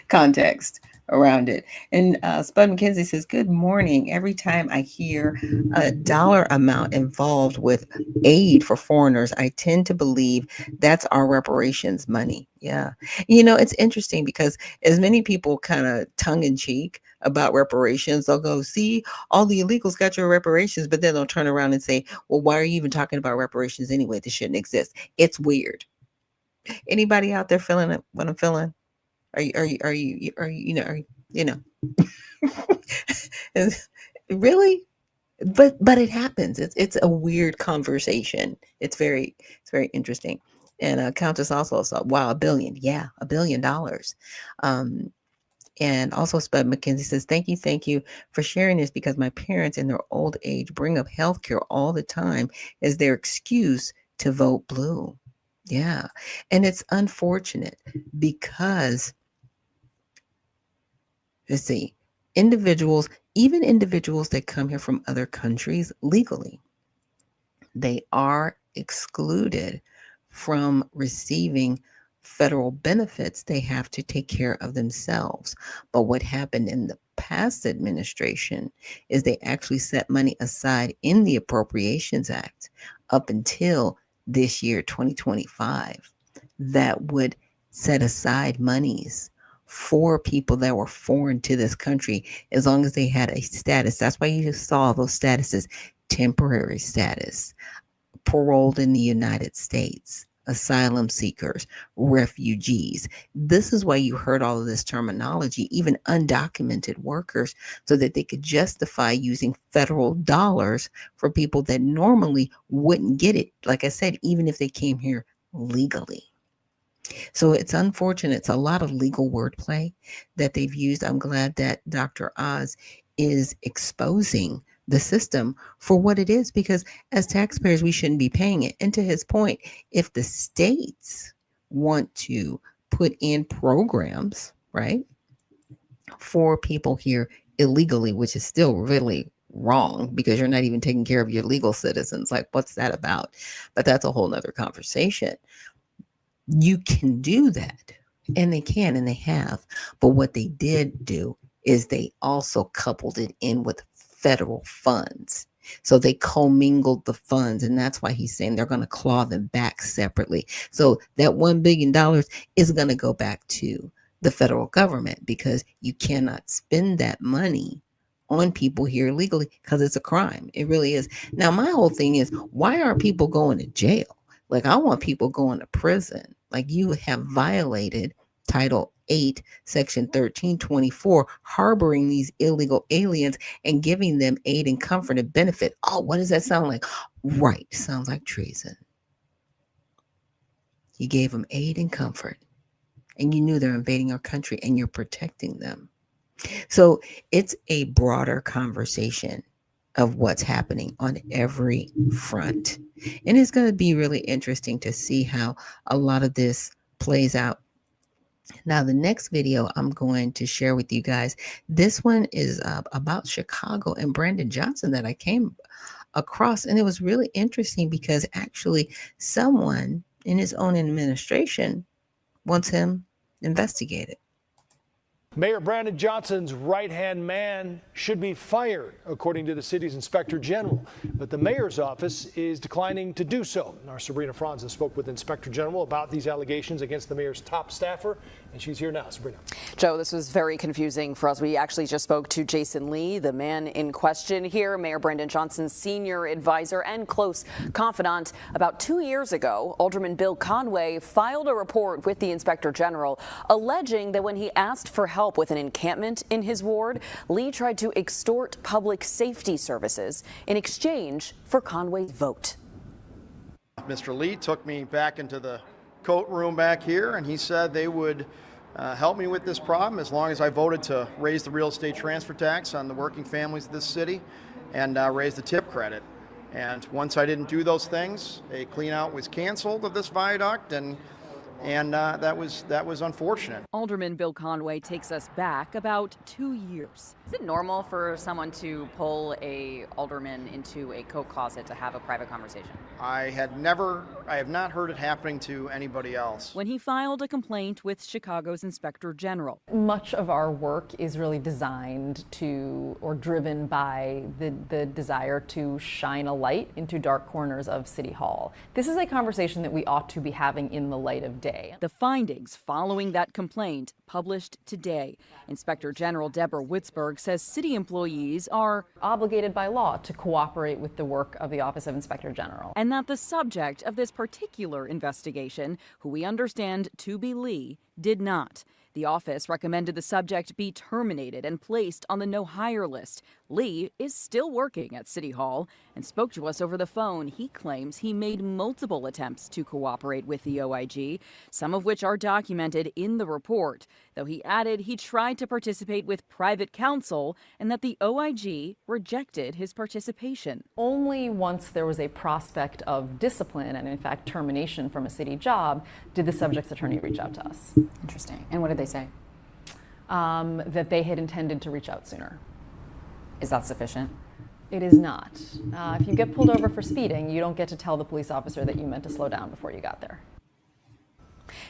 context around it. And Spud McKenzie says, good morning. Every time I hear a dollar amount involved with aid for foreigners, I tend to believe that's our reparations money. Yeah. You know, it's interesting because as many people kind of tongue in cheek about reparations, they'll go, see, all the illegals got your reparations, but then they'll turn around and say, well, why are you even talking about reparations anyway? This shouldn't exist. It's weird. Anybody out there feeling it, what I'm feeling? Really? But it happens. It's a weird conversation. It's very interesting. And Countess also saw, wow, $1 billion. Yeah, $1 billion. And also Spud McKenzie says, thank you for sharing this, because my parents in their old age bring up healthcare all the time as their excuse to vote blue. Yeah. And it's unfortunate because, let's see, even individuals that come here from other countries legally, they are excluded from receiving federal benefits. They have to take care of themselves. But what happened in the past administration is they actually set money aside in the Appropriations Act up until this year, 2025, that would set aside monies for people that were foreign to this country, as long as they had a status. That's why you saw those statuses: temporary status, paroled in the United States, asylum seekers, refugees. This is why you heard all of this terminology, even undocumented workers, so that they could justify using federal dollars for people that normally wouldn't get it. Like I said, even if they came here legally. So it's unfortunate. It's a lot of legal wordplay that they've used. I'm glad that Dr. Oz is exposing the system for what it is, because as taxpayers, we shouldn't be paying it. And to his point, if the states want to put in programs, right, for people here illegally, which is still really wrong because you're not even taking care of your legal citizens. Like, what's that about? But that's a whole nother conversation. You can do that, and they can, and they have. But what they did do is they also coupled it in with federal funds. So they commingled the funds, and that's why he's saying they're going to claw them back separately. So that $1 billion is going to go back to the federal government, because you cannot spend that money on people here illegally because it's a crime. It really is. Now, my whole thing is, why are people going to jail? Like, I want people going to prison. Like, you have violated Title 8, Section 1324, harboring these illegal aliens and giving them aid and comfort and benefit. Oh, what does that sound like? Right. Sounds like treason. You gave them aid and comfort, and you knew they're invading our country, and you're protecting them. So it's a broader conversation of what's happening on every front. And it's going to be really interesting to see how a lot of this plays out. Now, the next video I'm going to share with you guys, this one is about Chicago and Brandon Johnson that I came across. And it was really interesting because actually someone in his own administration wants him investigated. Mayor Brandon Johnson's right-hand man should be fired, according to the city's inspector general. But the mayor's office is declining to do so. Our Sabrina Franza spoke with Inspector General about these allegations against the mayor's top staffer, and she's here now. Sabrina. Joe, this was very confusing for us. We actually just spoke to Jason Lee, the man in question here, Mayor Brandon Johnson's senior advisor and close confidant. About 2 years ago, Alderman Bill Conway filed a report with the Inspector General alleging that when he asked for help with an encampment in his ward, Lee tried to extort public safety services in exchange for Conway's vote. Mr. Lee took me back into the coat room back here, and he said they would help me with this problem as long as I voted to raise the real estate transfer tax on the working families of this city and raise the tip credit. And once I didn't do those things, a clean out was canceled of this viaduct, and that was unfortunate. Alderman Bill Conway takes us back about 2 years. Is it normal for someone to pull a alderman into a coat closet to have a private conversation? I have not heard it happening to anybody else. When he filed a complaint with Chicago's Inspector General. Much of our work is really designed to, or driven by the desire to shine a light into dark corners of City Hall. This is a conversation that we ought to be having in the light of day. The findings following that complaint published today. Inspector General Deborah Witzberg says city employees are obligated by law to cooperate with the work of the Office of Inspector General. And that the subject of this particular investigation, who we understand to be Lee, did not. The office recommended the subject be terminated and placed on the no hire list. Lee is still working at City Hall and spoke to us over the phone. He claims he made multiple attempts to cooperate with the OIG, some of which are documented in the report, though he added he tried to participate with private counsel and that the OIG rejected his participation. Only once there was a prospect of discipline and, in fact, termination from a city job did the subject's attorney reach out to us. Interesting. And what did they say? That they had intended to reach out sooner. Is that sufficient? It is not. If you get pulled over for speeding, you don't get to tell the police officer that you meant to slow down before you got there.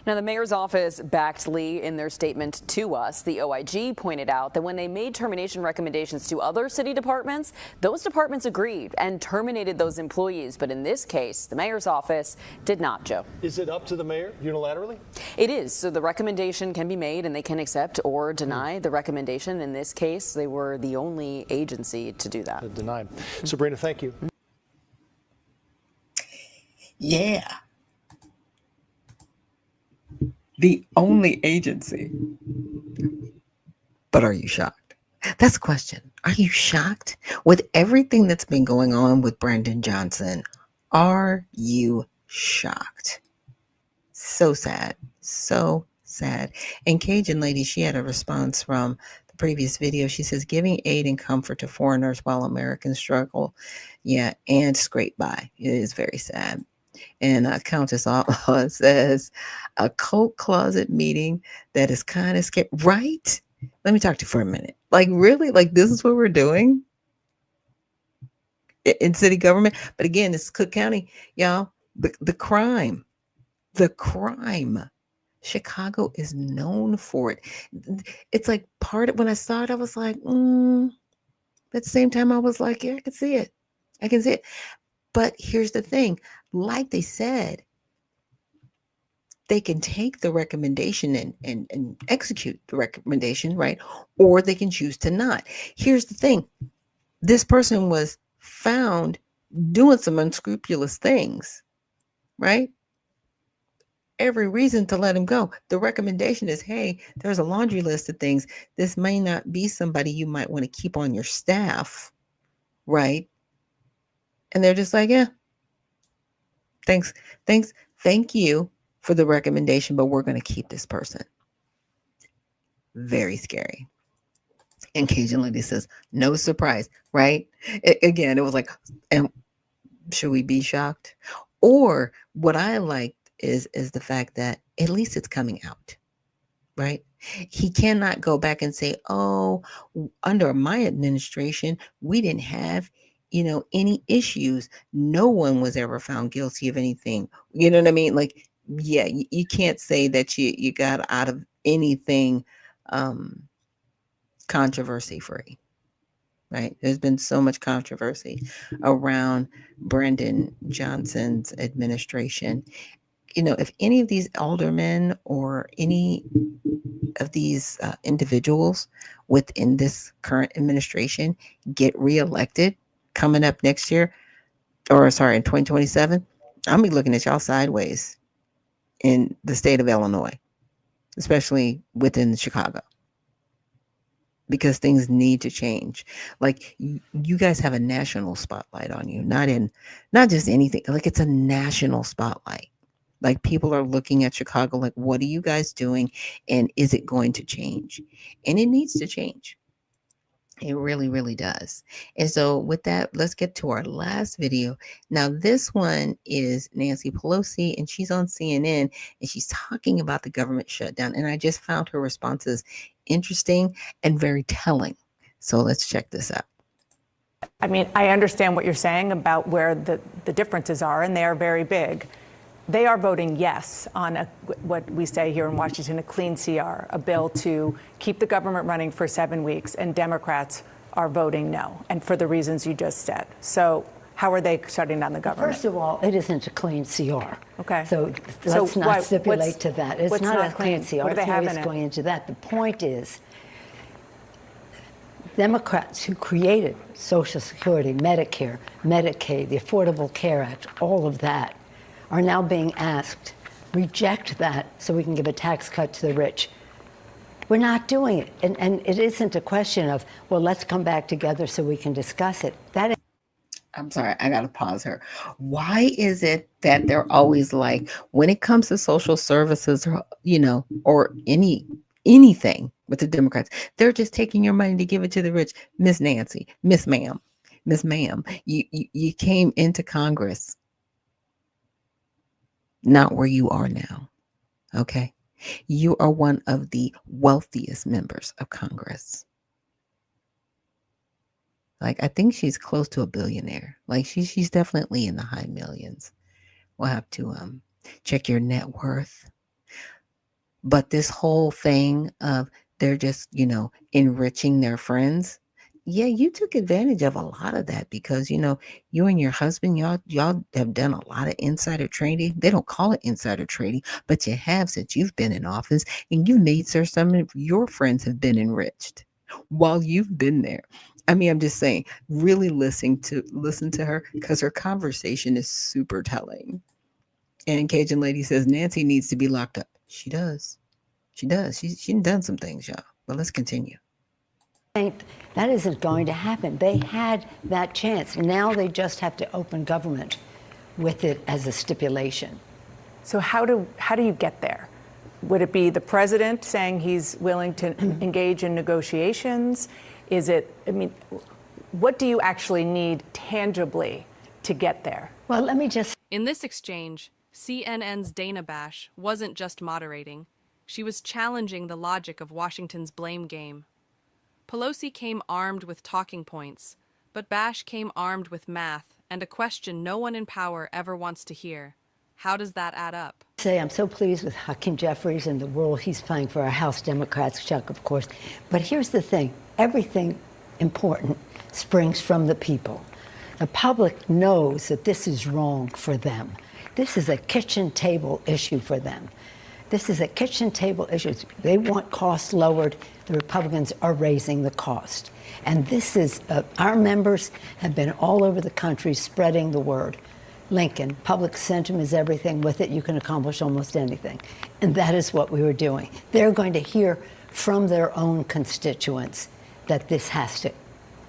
Now, the mayor's office backed Lee in their statement to us. The OIG pointed out that when they made termination recommendations to other city departments, those departments agreed and terminated those employees. But in this case, the mayor's office did not, Joe. Is it up to the mayor unilaterally? It is. So the recommendation can be made and they can accept or deny the recommendation. In this case, they were the only agency to do that. Deny. Sabrina, thank you. Yeah. The only agency. But are you shocked? That's the question. Are you shocked? With everything that's been going on with Brandon Johnson, are you shocked? So sad. So sad. And Cajun lady, she had a response from the previous video, she says, giving aid and comfort to foreigners while Americans struggle. Yeah, and scrape by. It is very sad. And Countess Outlaw says, a coat closet meeting that is kind of scary. Right? Let me talk to you for a minute. Like, really? Like, this is what we're doing in city government? But again, it's Cook County, y'all. The crime. Chicago is known for it. It's like part of when I saw it, I was like, at the same time, I was like, yeah, I can see it. I can see it. But here's the thing, like they said, they can take the recommendation and execute the recommendation, right? Or they can choose to not. Here's the thing. This person was found doing some unscrupulous things, right? Every reason to let him go. The recommendation is, hey, there's a laundry list of things. This may not be somebody you might want to keep on your staff, right? And they're just like, yeah, thanks. Thank you for the recommendation, but we're going to keep this person. Very scary. And Cajun Lady says, no surprise, right? Again, it was like, and should we be shocked? Or what I liked is the fact that at least it's coming out, right? He cannot go back and say, oh, under my administration, we didn't have, any issues. No one was ever found guilty of anything. You know what I mean? Like, yeah, you can't say that you got out of anything controversy free, right? There's been so much controversy around Brandon Johnson's administration. If any of these aldermen or any of these individuals within this current administration get reelected coming up next year, in 2027, I'm be looking at y'all sideways in the state of Illinois, especially within Chicago, because things need to change. Like, you guys have a national spotlight on you, not just anything. Like, it's a national spotlight. Like, people are looking at Chicago like, what are you guys doing? And is it going to change? And it needs to change. It really, really does. And so with that, let's get to our last video. Now, this one is Nancy Pelosi, and she's on CNN, and she's talking about the government shutdown. And I just found her responses interesting and very telling. So let's check this out. I mean, I understand what you're saying about where the differences are, and they are very big. They are voting yes on what we say here in Washington, a clean CR, a bill to keep the government running for 7 weeks, and Democrats are voting no, and for the reasons you just said. So how are they shutting down the government? First of all, it isn't a clean CR. Okay. So let's not stipulate to that. It's not a clean CR. What do they have in it? Going into that. The point is, Democrats who created Social Security, Medicare, Medicaid, the Affordable Care Act, all of that, are now being asked, reject that so we can give a tax cut to the rich. We're not doing it. And it isn't a question of, well, let's come back together so we can discuss it. I'm sorry, I got to pause her. Why is it that they're always like, when it comes to social services, or anything with the Democrats, they're just taking your money to give it to the rich? Miss Nancy, Miss Ma'am, you came into Congress not where you are now, okay? You are one of the wealthiest members of Congress. Like, I think she's close to a billionaire. Like, she's definitely in the high millions. We'll have to check your net worth. But this whole thing of they're just, enriching their friends. Yeah, you took advantage of a lot of that because, you and your husband, y'all have done a lot of insider trading. They don't call it insider trading, but you have since you've been in office, and you've made sure some of your friends have been enriched while you've been there. I mean, I'm just saying, really listen to her, because her conversation is super telling. And Cajun Lady says Nancy needs to be locked up. She does. She's done some things, y'all. But let's continue. That isn't going to happen. They had that chance. Now they just have to open government with it as a stipulation. So how do you get there? Would it be the president saying he's willing to engage in negotiations? Is it, I mean, what do you actually need tangibly to get there? Well, let me just. In this exchange, CNN's Dana Bash wasn't just moderating. She was challenging the logic of Washington's blame game. Pelosi came armed with talking points, but Bash came armed with math and a question no one in power ever wants to hear. How does that add up? I'm so pleased with Hakeem Jeffries and the role he's playing for our House Democrats, Chuck, of course. But here's the thing. Everything important springs from the people. The public knows that this is wrong for them. This is a kitchen table issue for them. This is a kitchen table issue. They want costs lowered. The Republicans are raising the cost. And this is, our members have been all over the country spreading the word. Lincoln, public sentiment is everything. With it, you can accomplish almost anything. And that is what we were doing. They're going to hear from their own constituents that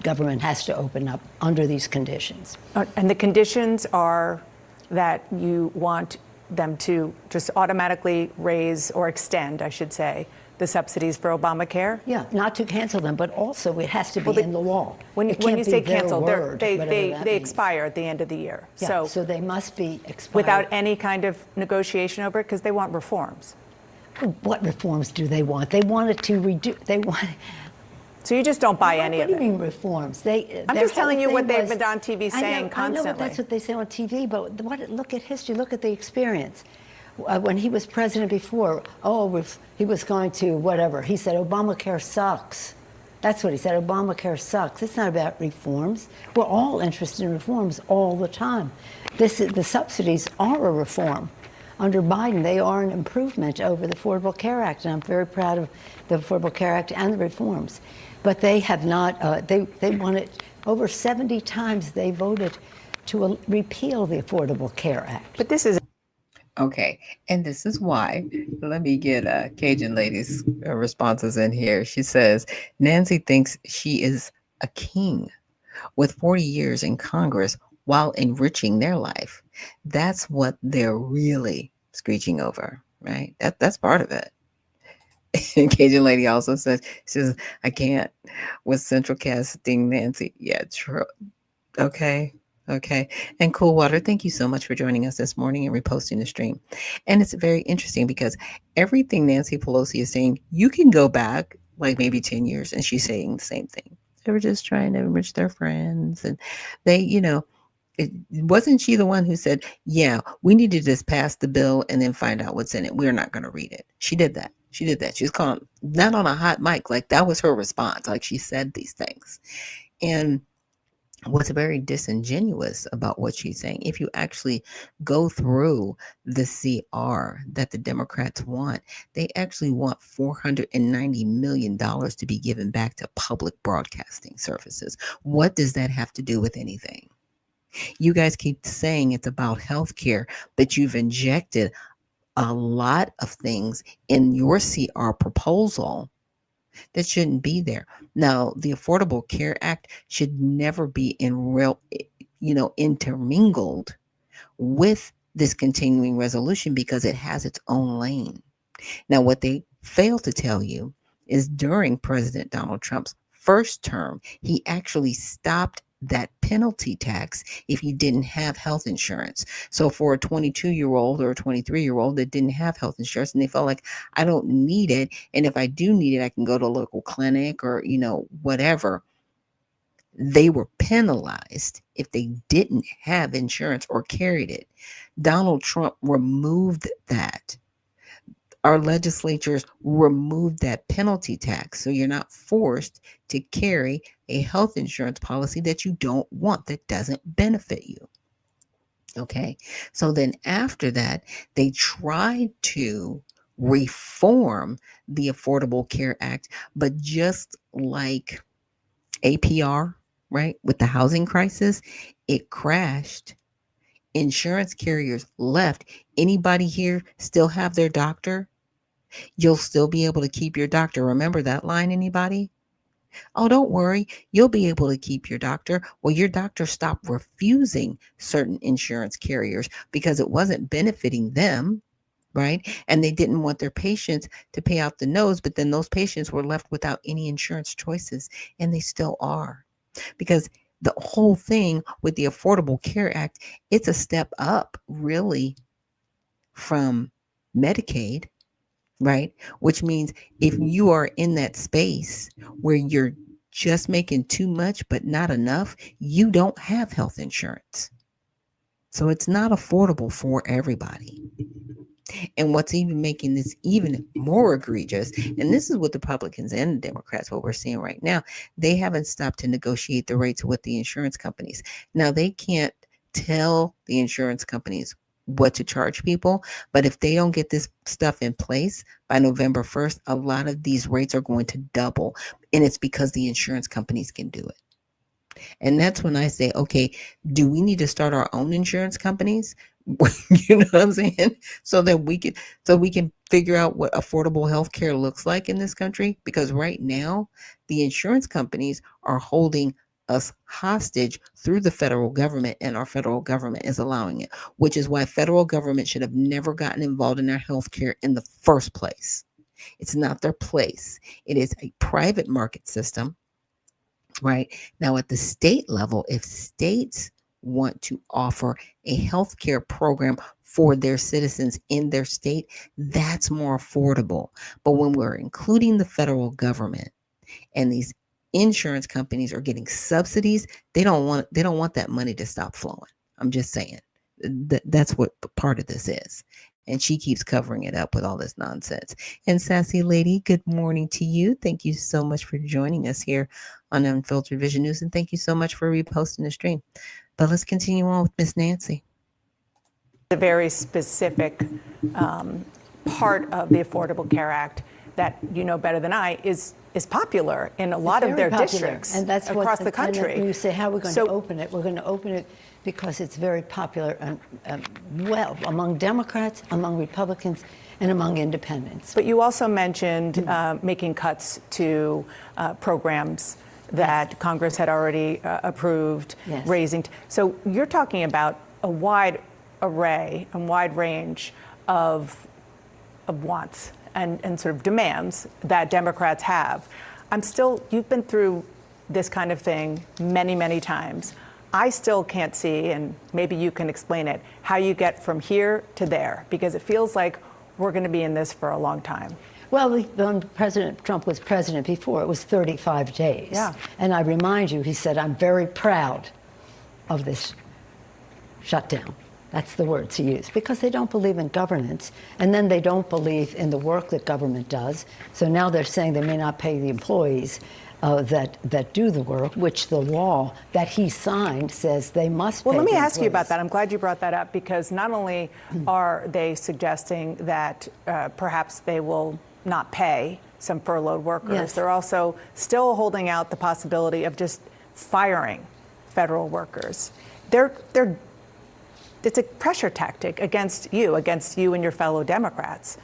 government has to open up under these conditions. And the conditions are that you want them to just automatically raise or extend, I should say, the subsidies for Obamacare? Yeah, not to cancel them, but also it has to be in the law. When you say cancel, they expire at the end of the year. Yeah, so they must be expired. Without any kind of negotiation over it, because they want reforms. What reforms do they want? They wanted to reduce, So you just don't buy any of it? What do you mean reforms? I'm just telling you what they've been on TV saying constantly. I know that's what they say on TV, but look at history, look at the experience. When he was president before, he was going to whatever. He said, Obamacare sucks. That's what he said, Obamacare sucks. It's not about reforms. We're all interested in reforms all the time. The subsidies are a reform. Under Biden, they are an improvement over the Affordable Care Act, and I'm very proud of the Affordable Care Act and the reforms. But they have not, they wanted, over 70 times they voted to repeal the Affordable Care Act. But this is... Okay, and this is why. Let me get Cajun Lady's responses in here. She says, Nancy thinks she is a king with 40 years in Congress while enriching their life. That's what they're really screeching over, right? That's part of it. And Cajun Lady also says, she says, I can't with central casting Nancy. Yeah, true. Okay. And Cool Water, thank you so much for joining us this morning and reposting the stream. And it's very interesting because everything Nancy Pelosi is saying, you can go back like maybe 10 years and she's saying the same thing. They were just trying to enrich their friends. And they, wasn't she the one who said, yeah, we need to just pass the bill and then find out what's in it. We're not going to read it. She did that. She was calling, not on a hot mic. Like that was her response. Like she said these things. And what's very disingenuous about what she's saying, if you actually go through the CR that the Democrats want, they actually want $490 million to be given back to public broadcasting services. What does that have to do with anything? You guys keep saying it's about healthcare, but you've injected a lot of things in your CR proposal that shouldn't be there. Now, the Affordable Care Act should never be intermingled with this continuing resolution because it has its own lane. Now, what they fail to tell you is during President Donald Trump's first term, he actually stopped that penalty tax if you didn't have health insurance. So for a 22-year-old or a 23-year-old that didn't have health insurance and they felt like, I don't need it, and if I do need it, I can go to a local clinic or, whatever, they were penalized if they didn't have insurance or carried it. Donald Trump removed that. Our legislatures removed that penalty tax. So you're not forced to carry a health insurance policy that you don't want, that doesn't benefit you. Okay. So then after that, they tried to reform the Affordable Care Act, but just like APR, right, with the housing crisis, it crashed. Insurance carriers left. Anybody here still have their doctor? You'll still be able to keep your doctor. Remember that line, anybody? Oh, don't worry. You'll be able to keep your doctor. Well, your doctor stopped refusing certain insurance carriers because it wasn't benefiting them, right? And they didn't want their patients to pay out the nose, but then those patients were left without any insurance choices, and they still are. Because the whole thing with the Affordable Care Act, it's a step up, really, from Medicaid, right? Which means if you are in that space where you're just making too much but not enough, you don't have health insurance. So it's not affordable for everybody. And what's even making this even more egregious, and this is what the Republicans and the Democrats, what we're seeing right now, they haven't stopped to negotiate the rates with the insurance companies. Now, they can't tell the insurance companies what to charge people, but if they don't get this stuff in place by November 1st, a lot of these rates are going to double. And it's because the insurance companies can do it. And that's when I say, okay, do we need to start our own insurance companies? You know what I'm saying? So that we can figure out what affordable health care looks like in this country. Because right now, the insurance companies are holding us hostage through the federal government, and our federal government is allowing it, which is why federal government should have never gotten involved in our health care in the first place. It's not their place. It is a private market system. Right now, at the state level, if states want to offer a healthcare program for their citizens in their state, that's more affordable. But when we're including the federal government and these insurance companies are getting subsidies, they don't want that money to stop flowing. I'm just saying. That's what part of this is. And she keeps covering it up with all this nonsense. And Sassy Lady, good morning to you. Thank you so much for joining us here on Unfiltered Vision News. And thank you so much for reposting the stream. But let's continue on with Miss Nancy. A very specific part of the Affordable Care Act that you know better than I is popular in a lot of their districts and that's across the country. And you say, how are we going to open it? We're going to open it because it's very popular and well among Democrats, among Republicans, and among independents. But you also mentioned making cuts to programs that Congress had already approved, raising. So you're talking about a wide array and wide range of wants and sort of demands that Democrats have. You've been through this kind of thing many, many times. I still can't see, and maybe you can explain it, how you get from here to there, because it feels like we're going to be in this for a long time. Well, when President Trump was president before, it was 35 days. Yeah. And I remind you, he said, I'm very proud of this shutdown. That's the words he used, because they don't believe in governance, and then they don't believe in the work that government does. So now they're saying they may not pay the employees that do the work, which the law that he signed says they must pay. Well, let me the ask you employees. about that. I'm glad you brought that up, because not only are they suggesting that perhaps they will not pay some furloughed workers, Yes. they're also still holding out the possibility of just firing federal workers. It's a pressure tactic against you and your fellow Democrats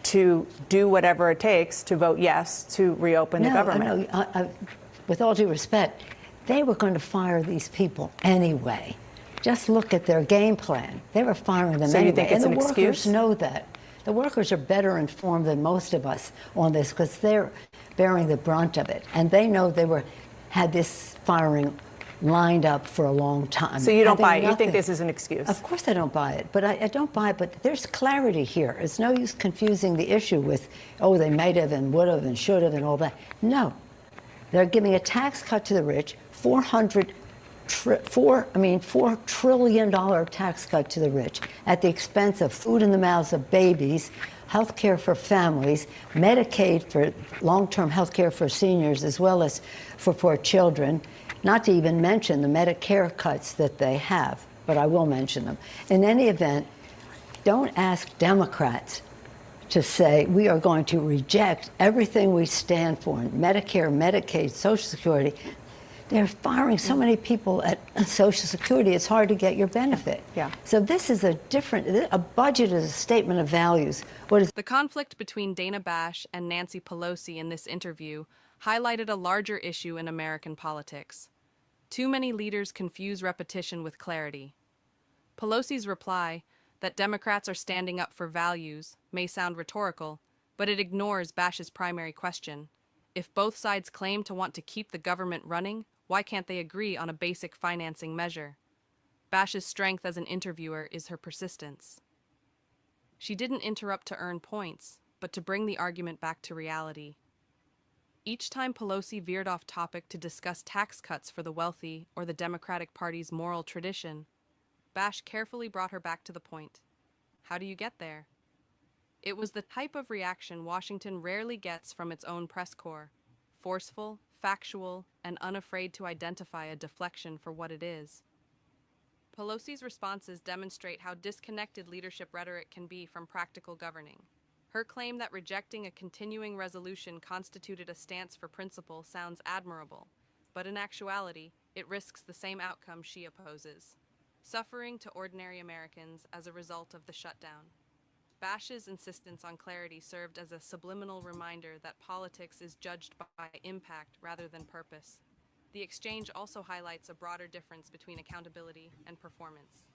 to do whatever it takes to vote yes to reopen the government. No, with all due respect, they were going to fire these people anyway. Just look at their game plan. They were firing them So anyway. you think it's and an the excuse? workers know that. The workers are better informed than most of us on this because they're bearing the brunt of it. And they know they had this firing lined up for a long time. So you don't buy it? You think this is an excuse? Of course I don't buy it, but I don't buy it, but there's clarity here. It's no use confusing the issue with, oh, they might have and would have and should have and all that. No. They're giving a tax cut to the rich, $4 trillion tax cut to the rich at the expense of food in the mouths of babies, health care for families, Medicaid for long-term health care for seniors as well as for poor children, not to even mention the Medicare cuts that they have, but I will mention them. In any event, don't ask Democrats to say we are going to reject everything we stand for in Medicare, Medicaid, Social Security. They're firing so many people at Social Security, it's hard to get your benefit. Yeah. So this is a budget is a statement of values. The conflict between Dana Bash and Nancy Pelosi in this interview highlighted a larger issue in American politics. Too many leaders confuse repetition with clarity. Pelosi's reply, That Democrats are standing up for values may sound rhetorical, but it ignores Bash's primary question. If both sides claim to want to keep the government running, why can't they agree on a basic financing measure? Bash's strength as an interviewer is her persistence. She didn't interrupt to earn points, but to bring the argument back to reality. Each time Pelosi veered off topic to discuss tax cuts for the wealthy or the Democratic Party's moral tradition, Bash carefully brought her back to the point. How do you get there? It was the type of reaction Washington rarely gets from its own press corps. Forceful, factual, and unafraid to identify a deflection for what it is. Pelosi's responses demonstrate how disconnected leadership rhetoric can be from practical governing. Her claim that rejecting a continuing resolution constituted a stance for principle sounds admirable, but in actuality, it risks the same outcome she opposes: suffering to ordinary Americans as a result of the shutdown. Bash's insistence on clarity served as a subliminal reminder that politics is judged by impact rather than purpose. The exchange also highlights a broader difference between accountability and performance.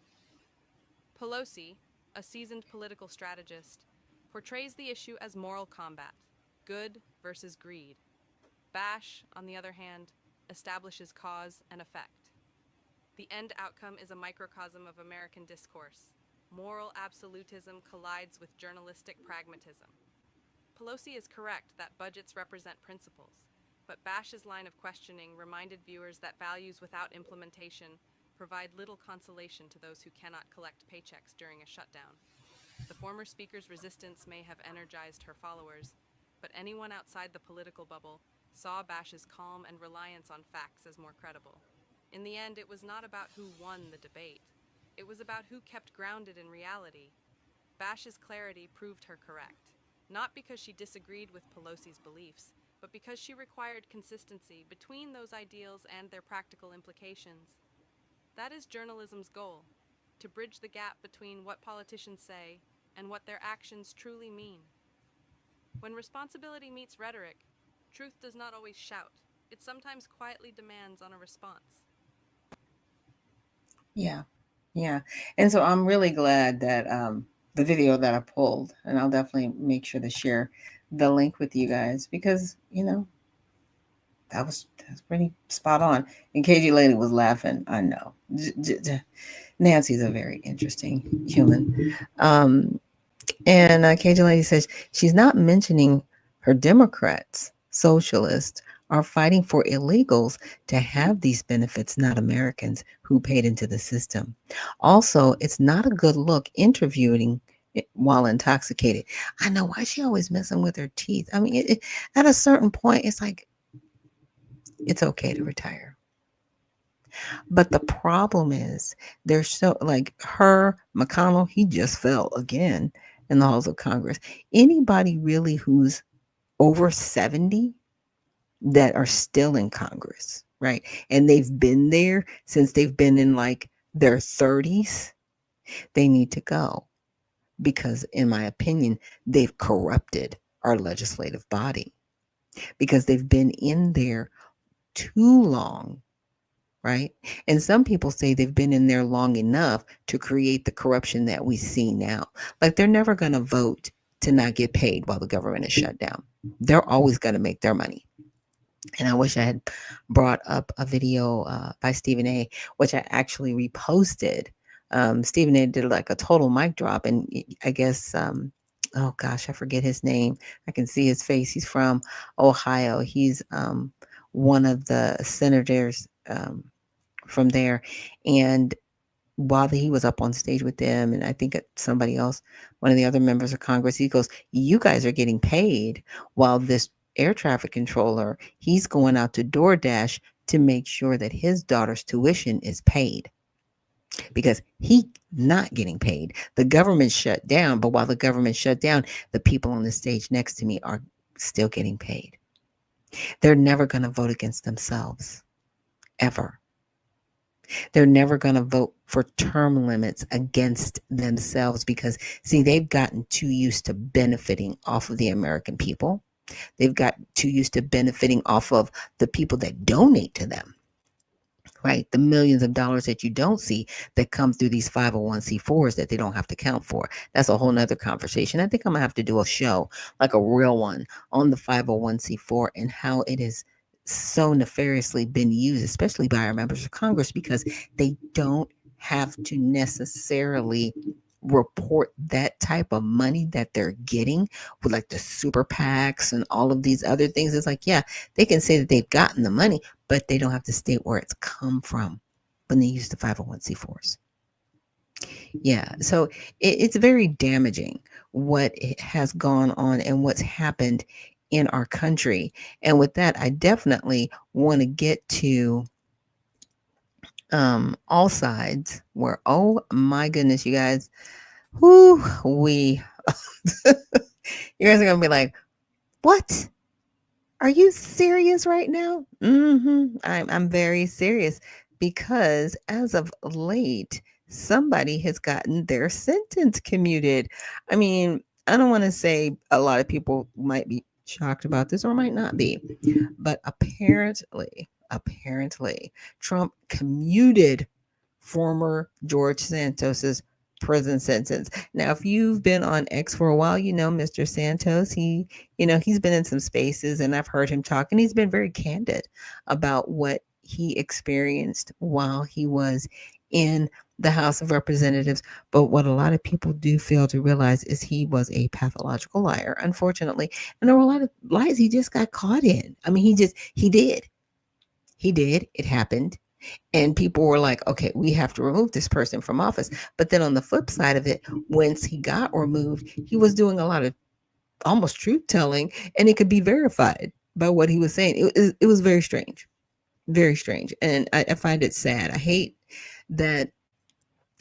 Pelosi, a seasoned political strategist, portrays the issue as moral combat, good versus greed. Bash, on the other hand, establishes cause and effect. The end outcome is a microcosm of American discourse. Moral absolutism collides with journalistic pragmatism. Pelosi is correct that budgets represent principles, but Bash's line of questioning reminded viewers that values without implementation provide little consolation to those who cannot collect paychecks during a shutdown. The former speaker's resistance may have energized her followers, but anyone outside the political bubble saw Bash's calm and reliance on facts as more credible. In the end, it was not about who won the debate. It was about who kept grounded in reality. Bash's clarity proved her correct, not because she disagreed with Pelosi's beliefs, but because she required consistency between those ideals and their practical implications. That is journalism's goal, to bridge the gap between what politicians say and what their actions truly mean. When responsibility meets rhetoric, truth does not always shout. It sometimes quietly demands on a response. Yeah. Yeah. And so I'm really glad that the video that I pulled, and I'll definitely make sure to share the link with you guys, because, that was pretty spot on. And KG Lady was laughing. I know. Nancy's a very interesting human. And KG Lady says she's not mentioning her Democrats, socialists, are fighting for illegals to have these benefits, not Americans who paid into the system. Also, it's not a good look interviewing while intoxicated. I know, why is she always messing with her teeth? I mean, at a certain point, it's like, it's okay to retire. But the problem is, they're so, like her, McConnell, he just fell again in the halls of Congress. Anybody really who's over 70 that are still in Congress, right? And they've been there since they've been in like their 30s, they need to go. Because in my opinion, they've corrupted our legislative body, because they've been in there too long, right? And some people say they've been in there long enough to create the corruption that we see now. Like, they're never going to vote to not get paid while the government is shut down. They're always going to make their money. And I wish I had brought up a video by Stephen A., which I actually reposted. Stephen A. did like a total mic drop, and I guess, oh gosh, I forget his name. I can see his face. He's from Ohio. He's one of the senators from there. And while he was up on stage with them, and I think somebody else, one of the other members of Congress, he goes, "You guys are getting paid, while this air traffic controller, he's going out to DoorDash to make sure that his daughter's tuition is paid, because he's not getting paid. The government shut down, but while the government shut down, the people on the stage next to me are still getting paid." They're never going to vote against themselves, ever. They're never going to vote for term limits against themselves, because, see, they've gotten too used to benefiting off of the American people. They've got too used to benefiting off of the people that donate to them. right? The millions of dollars that you don't see that come through these 501c4s that they don't have to count for. That's a whole nother conversation. I think I'm gonna have to do a show, like a real one, on the 501c4 and how it is so nefariously been used, especially by our members of Congress, because they don't have to necessarily report that type of money that they're getting with like the super PACs and all of these other things. It's like, yeah, they can say that they've gotten the money, but they don't have to state where it's come from when they use the 501c4s. Yeah, so it's very damaging what has gone on and what's happened in our country. And with that, I definitely want to get to all sides where, oh my goodness, you guys, whoo, you guys are going to be like, what? Are you serious right now? I'm very serious because as of late, somebody has gotten their sentence commuted. I mean, I don't want to say a lot of people might be shocked about this or might not be, but apparently, Trump commuted former George Santos's prison sentence. Now, if you've been on X for a while, you know Mr. Santos. He's been in some spaces and I've heard him talk, and he's been very candid about what he experienced while he was in the House of Representatives. But what a lot of people do fail to realize is he was a pathological liar, unfortunately. And there were a lot of lies he just got caught in. I mean, he did. It happened. And people were like, okay, we have to remove this person from office. But then on the flip side of it, once he got removed, he was doing a lot of almost truth telling, and it could be verified by what he was saying. It was very strange, very strange. And I find it sad. I hate that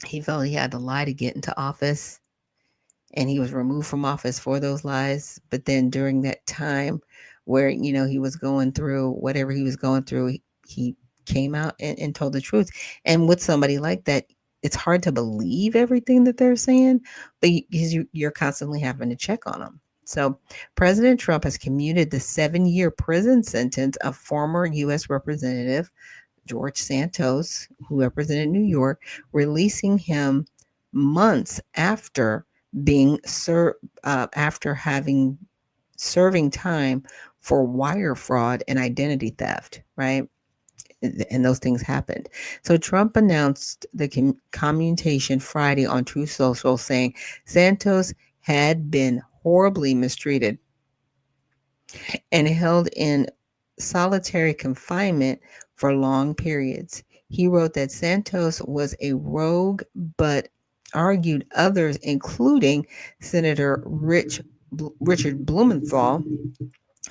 he felt he had to lie to get into office, and he was removed from office for those lies. But then during that time where, he was going through whatever he was going through, he came out and told the truth. And with somebody like that, it's hard to believe everything that they're saying, but you're constantly having to check on them. So President Trump has commuted the 7-year prison sentence of former U.S. Representative George Santos, who represented New York, releasing him months after having serving time for wire fraud and identity theft, right? And those things happened. So Trump announced the commutation Friday on Truth Social, saying Santos had been horribly mistreated and held in solitary confinement for long periods. He wrote that Santos was a rogue, but argued others, including Senator Richard Blumenthal,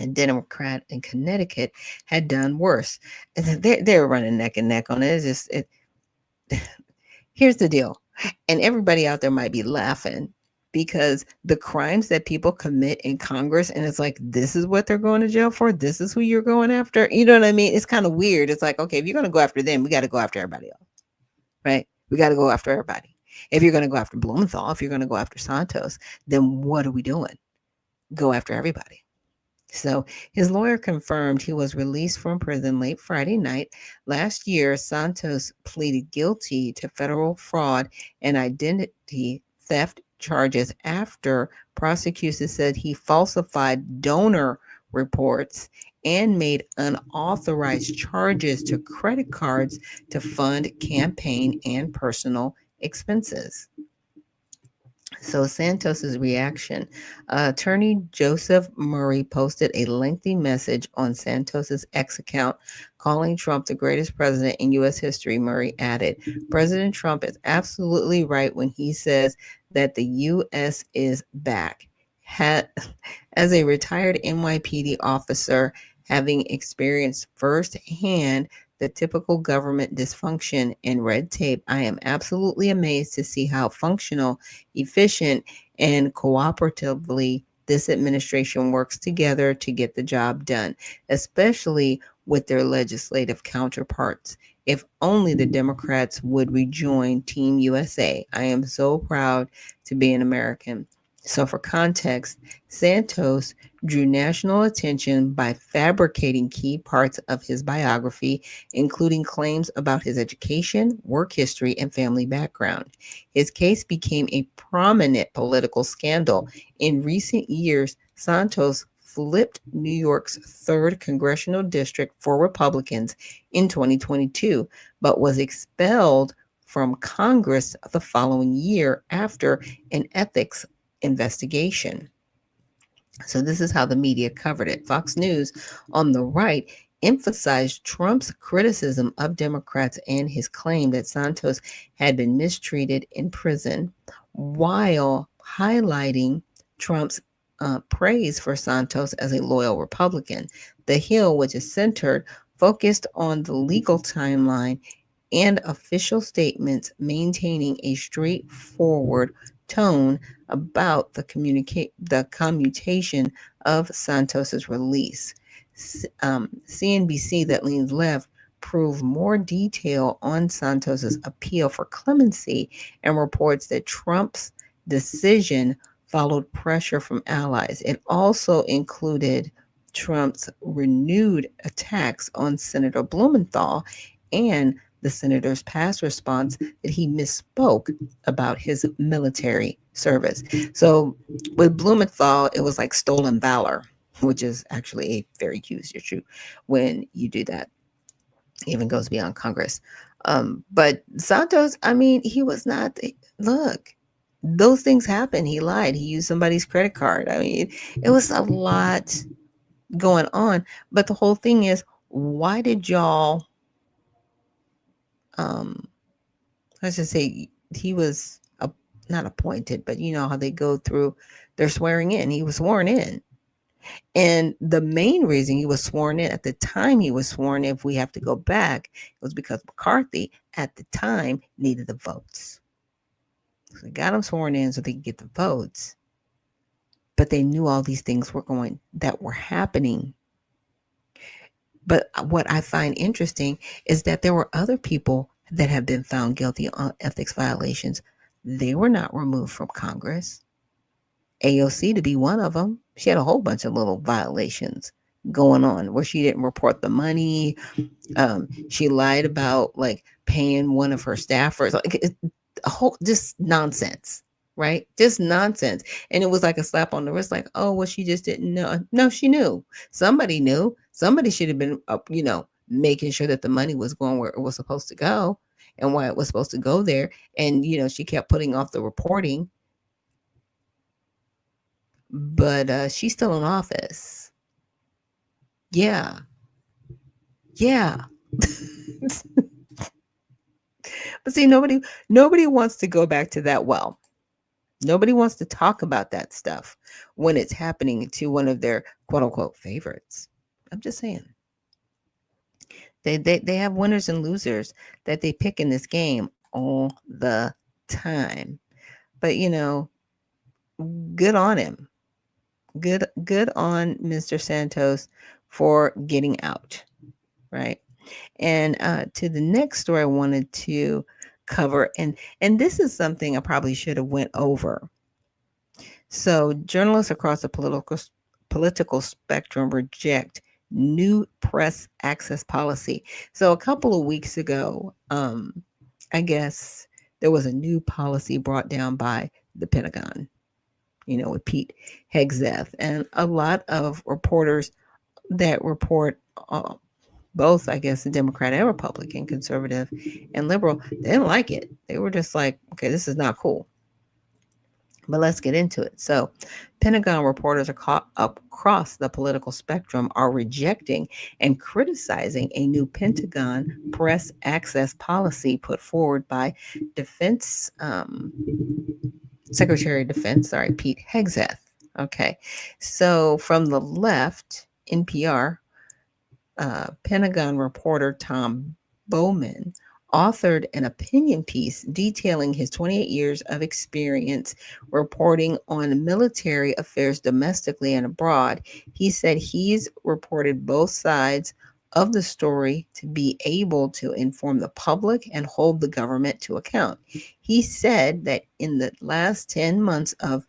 a Democrat in Connecticut, had done worse. And they're running neck and neck on it. Here's the deal. And everybody out there might be laughing because the crimes that people commit in Congress, and it's like, this is what they're going to jail for. This is who you're going after. You know what I mean? It's kind of weird. It's like, okay, if you're going to go after them, we got to go after everybody else, right? We got to go after everybody. If you're going to go after Blumenthal, if you're going to go after Santos, then what are we doing? Go after everybody. So his lawyer confirmed he was released from prison late Friday night. Last year, Santos pleaded guilty to federal fraud and identity theft charges after prosecutors said he falsified donor reports and made unauthorized charges to credit cards to fund campaign and personal expenses. So Santos's reaction. Attorney Joseph Murray posted a lengthy message on Santos's X account calling Trump the greatest president in U.S. history. Murray added, President Trump is absolutely right when he says that the U.S. is back. As a retired NYPD officer, having experienced firsthand the typical government dysfunction and red tape, I am absolutely amazed to see how functional, efficient, and cooperatively this administration works together to get the job done, especially with their legislative counterparts. If only the Democrats would rejoin Team USA. I am so proud to be an American. So, for context, Santos drew national attention by fabricating key parts of his biography, including claims about his education, work history, and family background. His case became a prominent political scandal. In recent years, Santos flipped New York's 3rd congressional district for Republicans in 2022, but was expelled from Congress the following year after an ethics investigation. So, this is how the media covered it. Fox News on the right emphasized Trump's criticism of Democrats and his claim that Santos had been mistreated in prison, while highlighting Trump's praise for Santos as a loyal Republican. The Hill, which is centered, focused on the legal timeline and official statements, maintaining a straightforward tone about the commutation of Santos's release. CNBC, that leans left, proved more detail on Santos's appeal for clemency and reports that Trump's decision followed pressure from allies. It also included Trump's renewed attacks on Senator Blumenthal and the senator's past response that he misspoke about his military service. So with Blumenthal, it was like stolen valor, which is actually a very huge issue when you do that. It even goes beyond Congress. But Santos, I mean, he was not, look, those things happen. He lied. He used somebody's credit card. I mean, it was a lot going on. But the whole thing is, why did y'all let's just say he was not appointed, but you know how they go through their swearing in. He was sworn in. And the main reason he was sworn in at the time he was sworn in, if we have to go back, it was because McCarthy at the time needed the votes. So they got him sworn in so they could get the votes. But they knew all these things that were happening. But what I find interesting is that there were other people that have been found guilty on ethics violations. They were not removed from Congress. AOC to be one of them. She had a whole bunch of little violations going on where she didn't report the money. She lied about like paying one of her staffers. Like a whole just nonsense, right? Just nonsense. And it was like a slap on the wrist, like, oh, well, she just didn't know. No, she knew. Somebody knew. Somebody should have been, making sure that the money was going where it was supposed to go and why it was supposed to go there. And, she kept putting off the reporting. But she's still in office. Yeah. Yeah. But see, nobody wants to go back to that well. Nobody wants to talk about that stuff when it's happening to one of their quote unquote favorites. I'm just saying. They have winners and losers that they pick in this game all the time. But good on him. Good on Mr. Santos for getting out, right? And to the next story I wanted to cover, and this is something I probably should have went over. So journalists across the political spectrum reject new press access policy. So a couple of weeks ago, I guess there was a new policy brought down by the Pentagon, with Pete Hegseth, and a lot of reporters that report both, I guess, the Democrat and Republican, conservative and liberal, they didn't like it. They were just like, okay, this is not cool. But let's get into it. So Pentagon reporters across the political spectrum are rejecting and criticizing a new Pentagon press access policy put forward by Secretary of Defense, Pete Hegseth. Okay. So from the left, NPR, Pentagon reporter Tom Bowman authored an opinion piece detailing his 28 years of experience reporting on military affairs domestically and abroad. He said he's reported both sides of the story to be able to inform the public and hold the government to account. He said that in the last 10 months of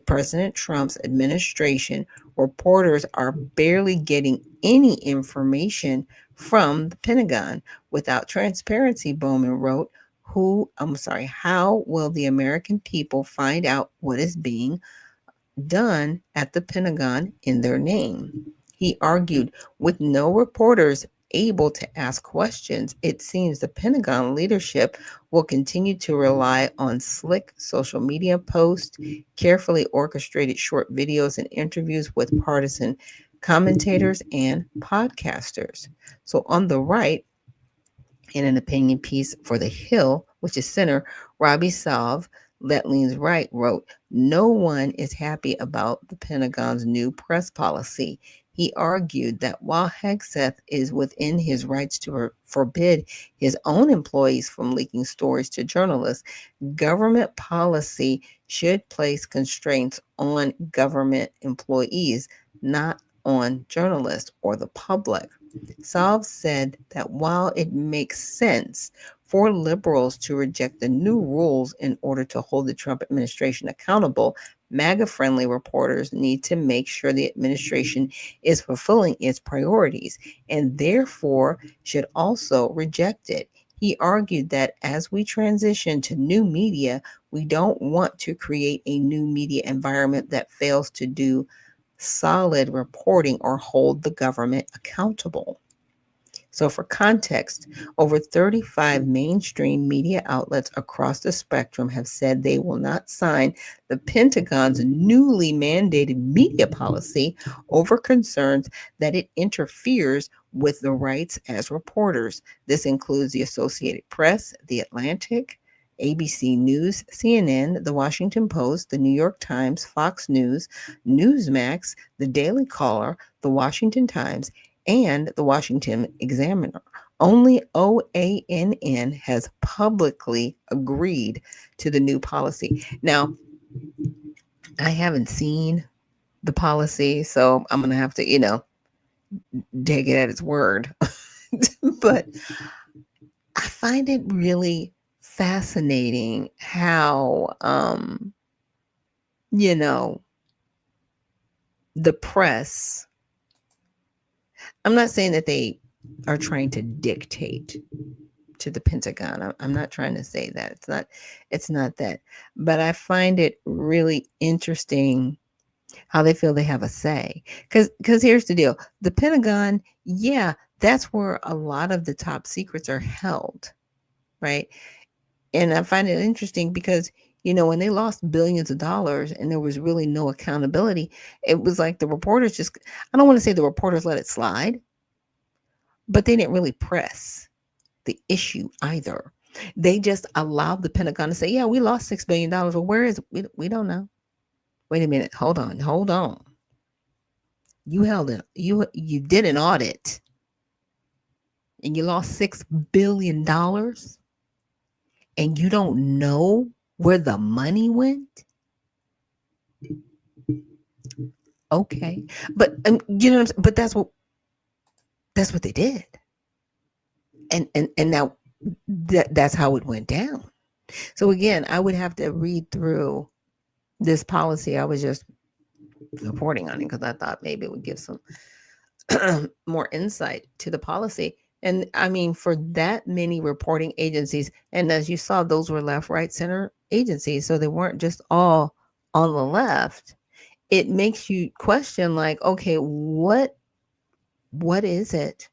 President Trump's administration, reporters are barely getting any information from the Pentagon. Without transparency, Bowman wrote, how will the American people find out what is being done at the Pentagon in their name? He argued, with no reporters able to ask questions, it seems the Pentagon leadership will continue to rely on slick social media posts, carefully orchestrated short videos, and interviews with partisan commentators and podcasters. So on the right, in an opinion piece for The Hill, which is center, Robbie Salve, that leans right, wrote, no one is happy about the Pentagon's new press policy. He argued that while Hegseth is within his rights to forbid his own employees from leaking stories to journalists, government policy should place constraints on government employees, not on journalists or the public. Salve said that while it makes sense for liberals to reject the new rules in order to hold the Trump administration accountable, MAGA-friendly reporters need to make sure the administration is fulfilling its priorities and therefore should also reject it. He argued that as we transition to new media, we don't want to create a new media environment that fails to do solid reporting or hold the government accountable. So for context, over 35 mainstream media outlets across the spectrum have said they will not sign the Pentagon's newly mandated media policy over concerns that it interferes with the rights as reporters. This includes the Associated Press, The Atlantic, ABC News, CNN, The Washington Post, The New York Times, Fox News, Newsmax, The Daily Caller, The Washington Times, and The Washington Examiner. Only OANN has publicly agreed to the new policy. Now, I haven't seen the policy, so I'm going to have to, take it at its word. But I find it really fascinating how, the press, I'm not saying that they are trying to dictate to the Pentagon. I'm not trying to say that. It's not that. But I find it really interesting how they feel they have a say. Because here's the deal. The Pentagon, yeah, that's where a lot of the top secrets are held, right? And I find it interesting because, when they lost billions of dollars and there was really no accountability, it was like the reporters I don't want to say the reporters let it slide, but they didn't really press the issue either. They just allowed the Pentagon to say, yeah, we lost $6 billion. Well, where is it? We don't know. Wait a minute. Hold on. You held it. You did an audit and you lost $6 billion and you don't know where the money went. Okay. But you know what I'm saying? But that's what they did. And now that's how it went down. So again, I would have to read through this policy. I was just reporting on it because I thought maybe it would give some more insight to the policy. And I mean, for that many reporting agencies, and as you saw, those were left, right, center agencies. So they weren't just all on the left. It makes you question, like, okay, what is it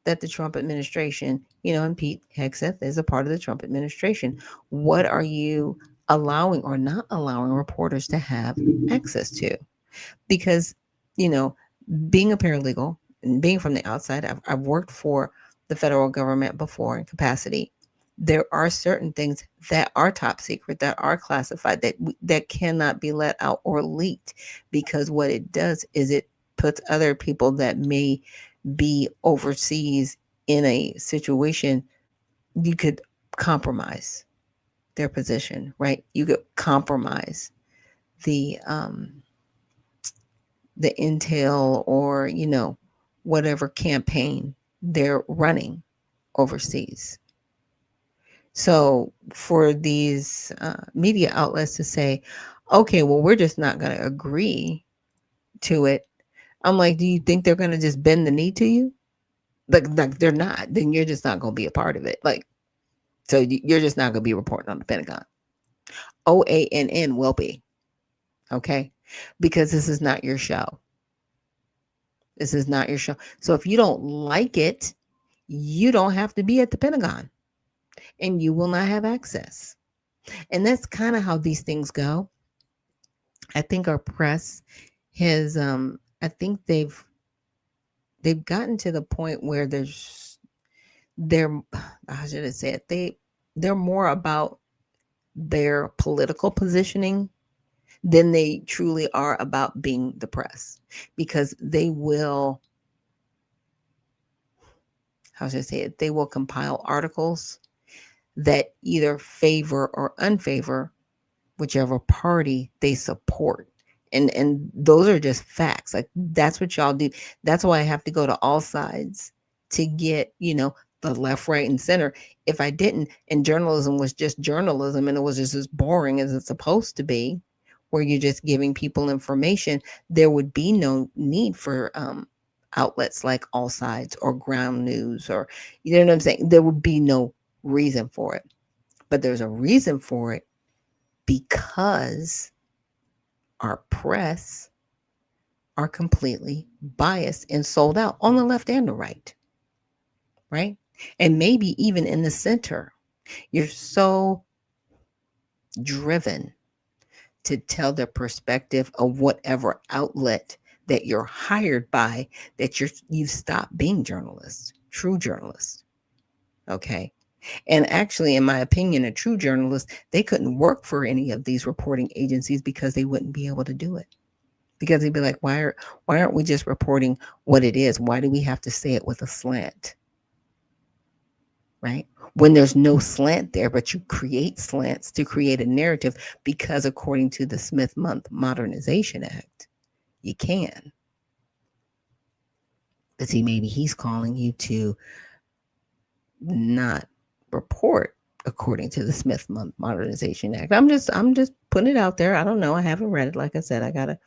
that the Trump administration, and Pete Hegseth is a part of the Trump administration. What are you allowing or not allowing reporters to have access to? Because, being a paralegal and being from the outside, I've worked for the federal government before in capacity. There are certain things that are top secret, that are classified, that cannot be let out or leaked, because what it does is it puts other people that may be overseas in a situation, you could compromise their position, right? You could compromise the intel or, whatever campaign they're running overseas. So for these media outlets to say, Okay, well, we're just not going to agree to it. I'm like, do you think they're going to just bend the knee to you? Like they're not. Then you're just not going to be a part of it. Like, so you're just not going to be reporting on the Pentagon. OANN will be. Okay. Because this is not your show. This is not your show. So if you don't like it, you don't have to be at the Pentagon and you will not have access. And that's kind of how these things go. I think our press has I think they've gotten to the point where they're how should I say it? They're more about their political positioning than they truly are about being the press, because they will, how should I say it? They will compile articles that either favor or unfavor whichever party they support. And those are just facts. Like that's what y'all do. That's why I have to go to all sides to get, the left, right, and center. If I didn't, and journalism was just journalism and it was just as boring as it's supposed to be, where you're just giving people information, there would be no need for outlets like All Sides or Ground News, or you know what I'm saying? There would be no reason for it. But there's a reason for it, because our press are completely biased and sold out on the left and the right? And maybe even in the center. You're so driven to tell the perspective of whatever outlet that you're hired by that you've stopped being journalists, true journalists. Okay. And actually, in my opinion, a true journalist, they couldn't work for any of these reporting agencies because they wouldn't be able to do it. Because they'd be like, why aren't we just reporting what it is? Why do we have to say it with a slant? Right? When there's no slant there, but you create slants to create a narrative, because according to the Smith-Month Modernization Act, you can. But see, maybe he's calling you to not report according to the Smith-Month Modernization Act. I'm just putting it out there. I don't know. I haven't read it. Like I said, I've got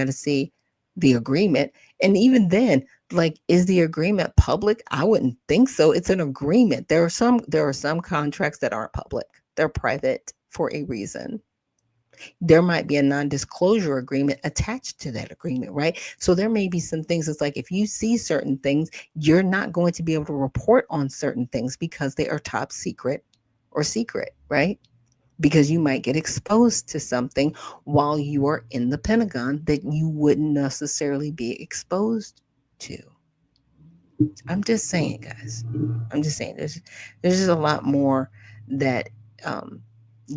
to see the agreement. And even then, like, is the agreement public? I wouldn't think so. It's an agreement. There are some contracts that aren't public. They're private for a reason. There might be a non-disclosure agreement attached to that agreement, right? So there may be some things that's like, if you see certain things, you're not going to be able to report on certain things because they are top secret or secret, right? Because you might get exposed to something while you are in the Pentagon that you wouldn't necessarily be exposed to. I'm just saying, guys. I'm just saying there's just a lot more that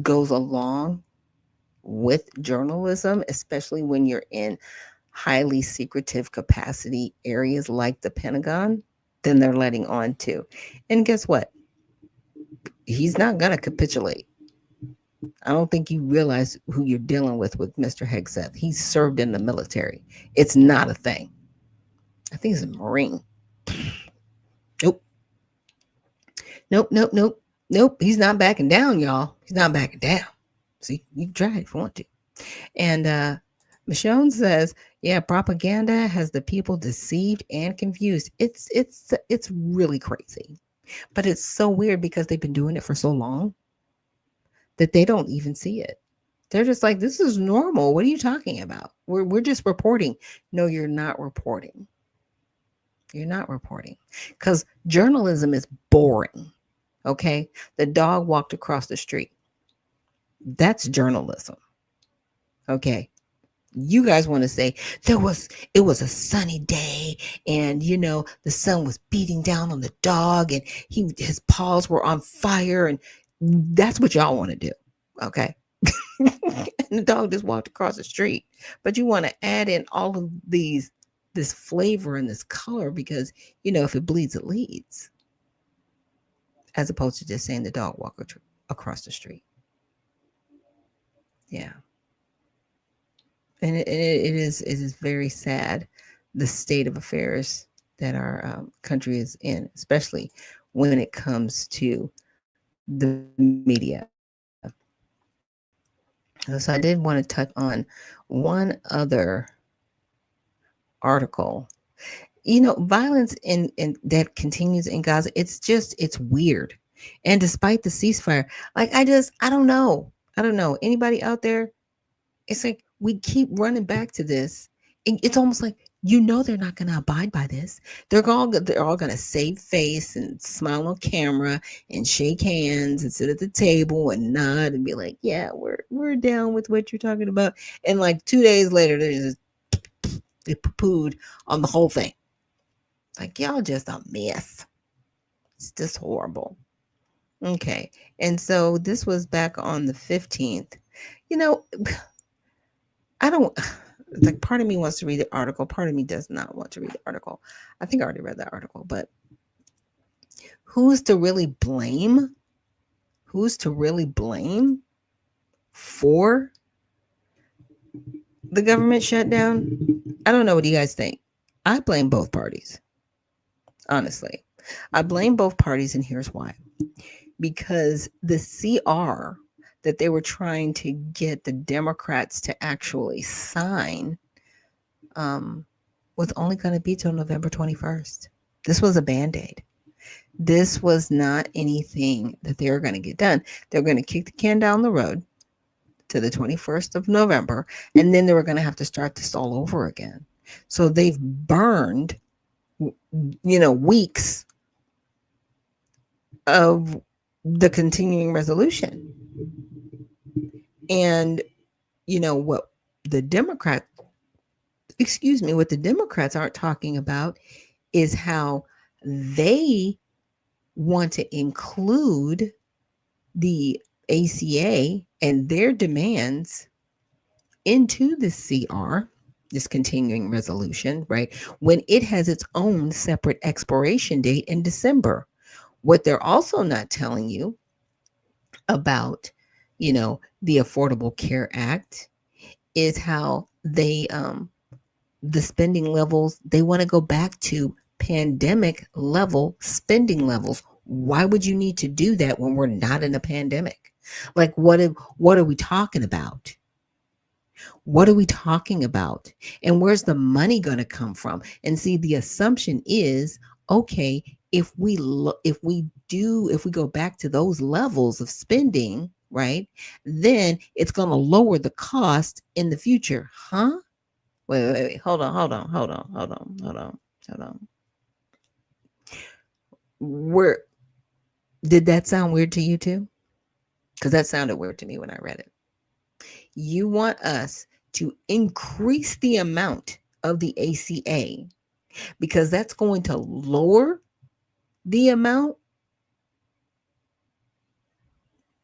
goes along with journalism, especially when you're in highly secretive capacity areas like the Pentagon, than they're letting on to. And guess what? He's not going to capitulate. I don't think you realize who you're dealing with Mr. Hegseth. He served in the military. It's not a thing. I think he's a Marine. Nope. Nope. He's not backing down, y'all. He's not backing down. See, you can try it if you want to. And Michonne says, yeah, propaganda has the people deceived and confused. It's really crazy. But it's so weird because they've been doing it for so long that they don't even see it. They're just like, this is normal. What are you talking about? We're just reporting. No, you're not reporting. You're not reporting, because journalism is boring. Okay. The dog walked across the street. That's journalism. Okay. You guys want to say it was a sunny day, and the sun was beating down on the dog, and his paws were on fire, and that's what y'all want to do. Okay. And the dog just walked across the street, but you want to add in all of this flavor and this color, because if it bleeds, it leads, as opposed to just saying the dog walked across the street. Yeah. And it is very sad, the state of affairs that our country is in, especially when it comes to the media. So I did want to touch on one other article. Violence in that continues in Gaza. It's weird. And despite the ceasefire, like I don't know. I don't know. Anybody out there? It's like we keep running back to this. And it's almost like they're not going to abide by this. They're all going to save face and smile on camera and shake hands and sit at the table and nod and be like, "Yeah, we're down with what you're talking about." And like 2 days later, they poo-pooed on the whole thing. Like, y'all just a mess. It's just horrible. Okay. And so this was back on the 15th. You know, I don't like, part of me wants to read the article, part of me does not want to read the article. I think I already read that article, but who's to really blame? Who's to really blame for the government shutdown? I don't know. What do you guys think? I blame both parties. Honestly, I blame both parties, and here's why. Because the CR that they were trying to get the Democrats to actually sign was only going to be till November 21st. This was a Band-Aid. This was not anything that they were going to get done. They're going to kick the can down the road to the 21st of November, and then they were going to have to start this all over again. So they've burned, weeks of the continuing resolution. And what the Democrats aren't talking about is how they want to include the ACA and their demands into the CR, this continuing resolution, right? When it has its own separate expiration date in December. What they're also not telling you about, the Affordable Care Act is how they, the spending levels, they want to go back to pandemic level spending levels. Why would you need to do that when we're not in a pandemic? Like, what are we talking about? What are we talking about? And where's the money going to come from? And see, the assumption is, okay, if we go back to those levels of spending, right, then it's going to lower the cost in the future. Huh? Wait. Hold on. Where did that sound weird to you too? Because that sounded weird to me when I read it. You want us to increase the amount of the ACA because that's going to lower the amount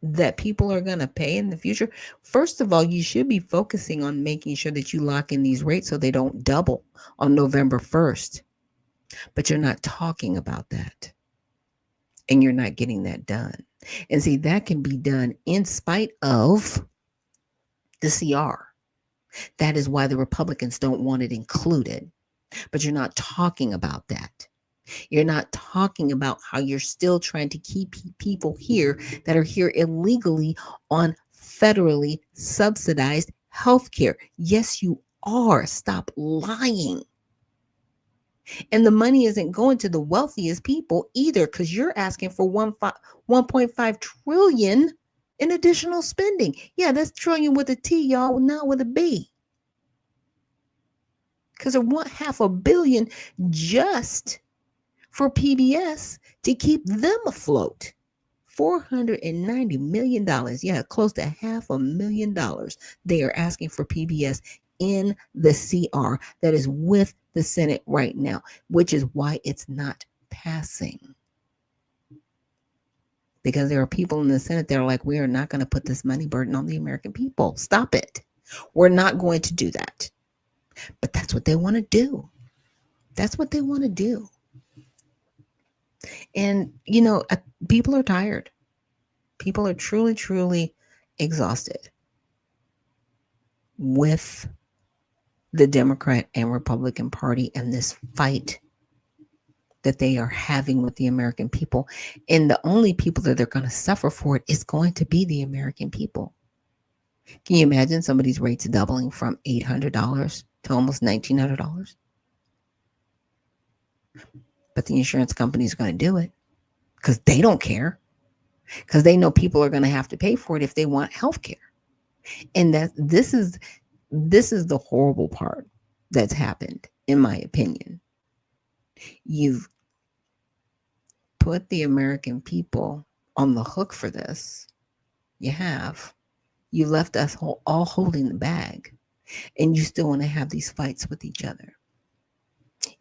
that people are going to pay in the future. First of all, you should be focusing on making sure that you lock in these rates so they don't double on November 1st. But you're not talking about that. And you're not getting that done. And see, that can be done in spite of the CR. That is why the Republicans don't want it included. But you're not talking about that. You're not talking about how you're still trying to keep people here that are here illegally on federally subsidized health care. Yes, you are. Stop lying. And the money isn't going to the wealthiest people either, because you're asking for 1.5 trillion in additional spending. Yeah, that's trillion with a T, y'all, not with a B. Because they want $500 million just for PBS to keep them afloat. $490 million. Yeah, close to $500,000 they are asking for PBS in the CR that is with the Senate right now, which is why it's not passing. Because there are people in the Senate that are like, we are not going to put this money burden on the American people. Stop it. We're not going to do that. But that's what they want to do. That's what they want to do. And, people are tired. People are truly, truly exhausted with the Democrat and Republican Party and this fight that they are having with the American people. And the only people that they're going to suffer for it is going to be the American people. Can you imagine somebody's rates doubling from $800 to almost $1,900? But the insurance company is going to do it because they don't care, because they know people are going to have to pay for it if they want health care. And this is the horrible part that's happened, in my opinion. You've put the American people on the hook for this. You have. You left us all holding the bag, and you still want to have these fights with each other.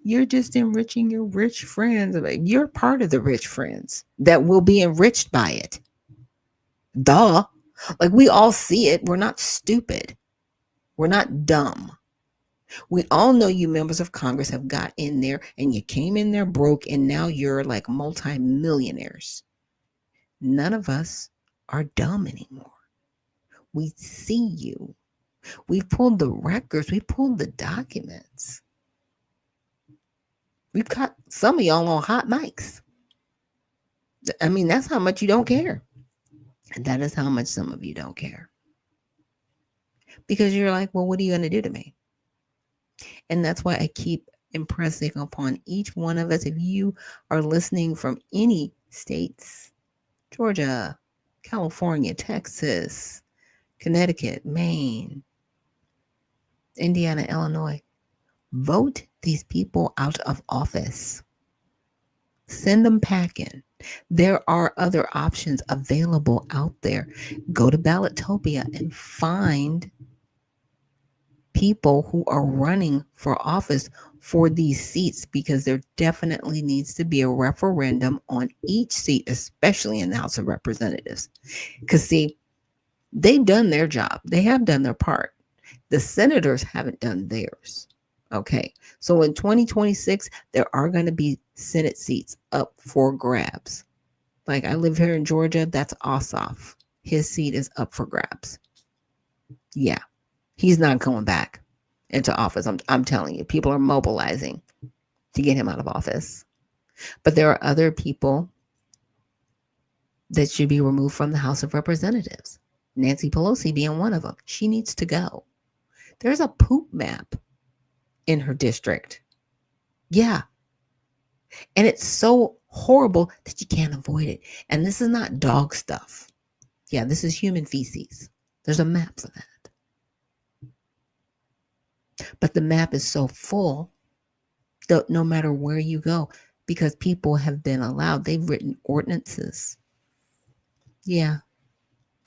You're just enriching your rich friends. You're part of the rich friends that will be enriched by it. Duh. Like, we all see it. We're not stupid. We're not dumb. We all know you members of Congress have got in there and you came in there broke, and now you're like multimillionaires. None of us are dumb anymore. We see you. We pulled the records. We pulled the documents. We've got some of y'all on hot mics. I mean, that's how much you don't care. And that is how much some of you don't care. Because you're like, well, what are you going to do to me? And that's why I keep impressing upon each one of us. If you are listening from any states, Georgia, California, Texas, Connecticut, Maine, Indiana, Illinois, vote these people out of office. Send them packing. There are other options available out there. Go to Ballotopia and find people who are running for office for these seats, because there definitely needs to be a referendum on each seat, especially in the House of Representatives. Because, see, they've done their job. They have done their part. The senators haven't done theirs. Okay, so in 2026, there are going to be Senate seats up for grabs. Like, I live here in Georgia. That's Ossoff. His seat is up for grabs. Yeah, he's not going back into office. I'm telling you, people are mobilizing to get him out of office. But there are other people that should be removed from the House of Representatives. Nancy Pelosi being one of them. She needs to go. There's a poop map in her district. Yeah. And it's so horrible that you can't avoid it. And this is not dog stuff. Yeah, this is human feces. There's a map for that. But the map is so full that no matter where you go, because people have been allowed, they've written ordinances. Yeah.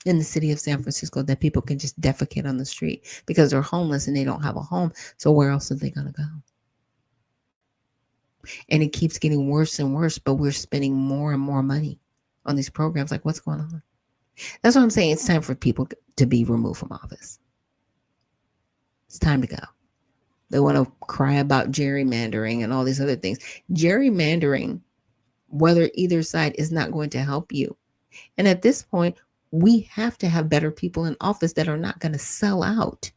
In the city of San Francisco, that people can just defecate on the street because they're homeless and they don't have a home. So where else are they going to go? And it keeps getting worse and worse, but we're spending more and more money on these programs. Like, what's going on? That's what I'm saying. It's time for people to be removed from office. It's time to go. They want to cry about gerrymandering and all these other things. Gerrymandering, whether either side, is not going to help you. And at this point, we have to have better people in office that are not going to sell out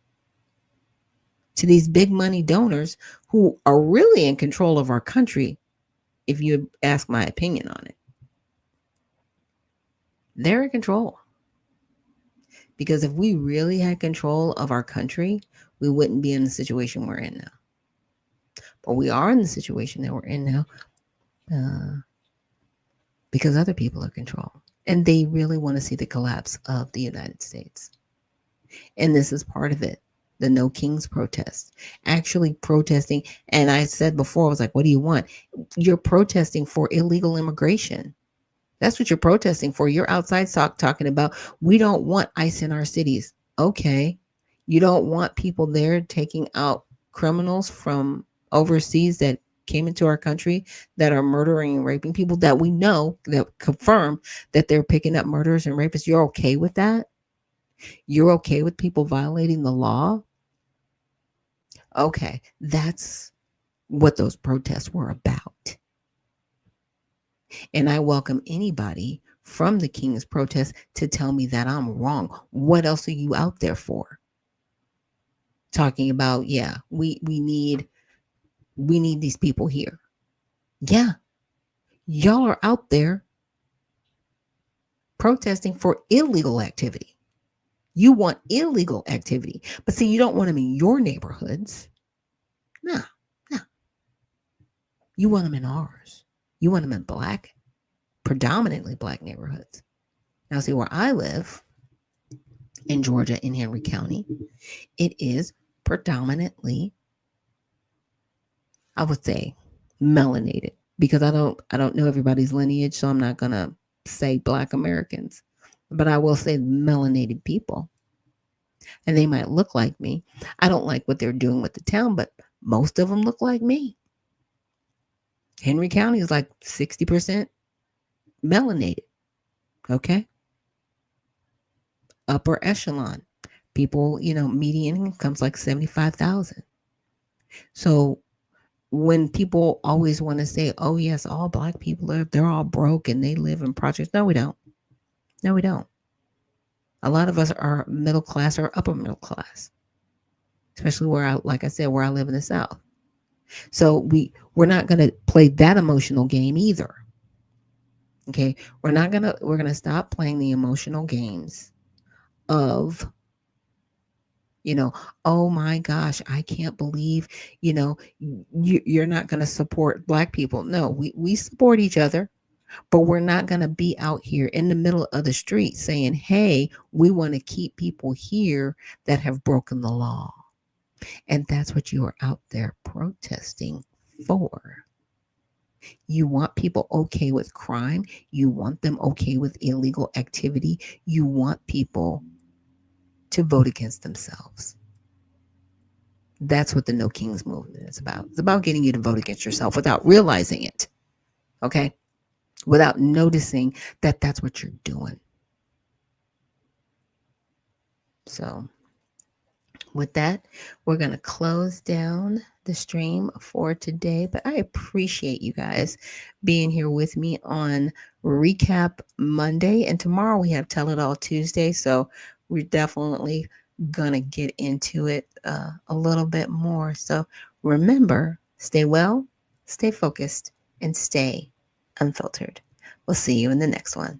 to these big money donors who are really in control of our country, if you ask my opinion on it. They're in control. Because if we really had control of our country, we wouldn't be in the situation we're in now. But we are in the situation that we're in now because other people are control. And they really want to see the collapse of the United States. And this is part of it. The No Kings protest. Actually protesting. And I said before, I was like, what do you want? You're protesting for illegal immigration. That's what you're protesting for. You're outside talking about, we don't want ICE in our cities. Okay. You don't want people there taking out criminals from overseas that came into our country that are murdering and raping people that we know, that confirm that they're picking up murderers and rapists. You're okay with that? You're okay with people violating the law? Okay, that's what those protests were about. And I welcome anybody from the King's protest to tell me that I'm wrong. What else are you out there for? Talking about, yeah, we need these people here. Yeah. Y'all are out there protesting for illegal activity. You want illegal activity, but see, you don't want them in your neighborhoods. No, no. You want them in ours. You want them in black, predominantly black neighborhoods. Now, see, where I live in Georgia, in Henry County, it is predominantly, I would say, melanated, because I don't know everybody's lineage, so I'm not gonna say black Americans, but I will say melanated people. And they might look like me. I don't like what they're doing with the town, but most of them look like me. Henry County is like 60% melanated. Okay. Upper echelon. People, median income's like 75,000. So when people always want to say, oh yes, all black people they're all broke and they live in projects. No, we don't. No, we don't. A lot of us are middle class or upper middle class, especially where I live in the South. So we're not going to play that emotional game either. Okay. We're going to stop playing the emotional games of, oh my gosh, I can't believe, you're not going to support black people. No, we support each other, but we're not going to be out here in the middle of the street saying, hey, we want to keep people here that have broken the law. And that's what you are out there protesting for. You want people okay with crime. You want them okay with illegal activity. You want people to vote against themselves. That's what the No Kings movement is about. It's about getting you to vote against yourself without realizing it. Okay? Without noticing that that's what you're doing. So with that, we're going to close down the stream for today. But I appreciate you guys being here with me on Recap Monday. And tomorrow we have Tell It All Tuesday. So we're definitely going to get into it a little bit more. So remember, stay well, stay focused, and stay unfiltered. We'll see you in the next one.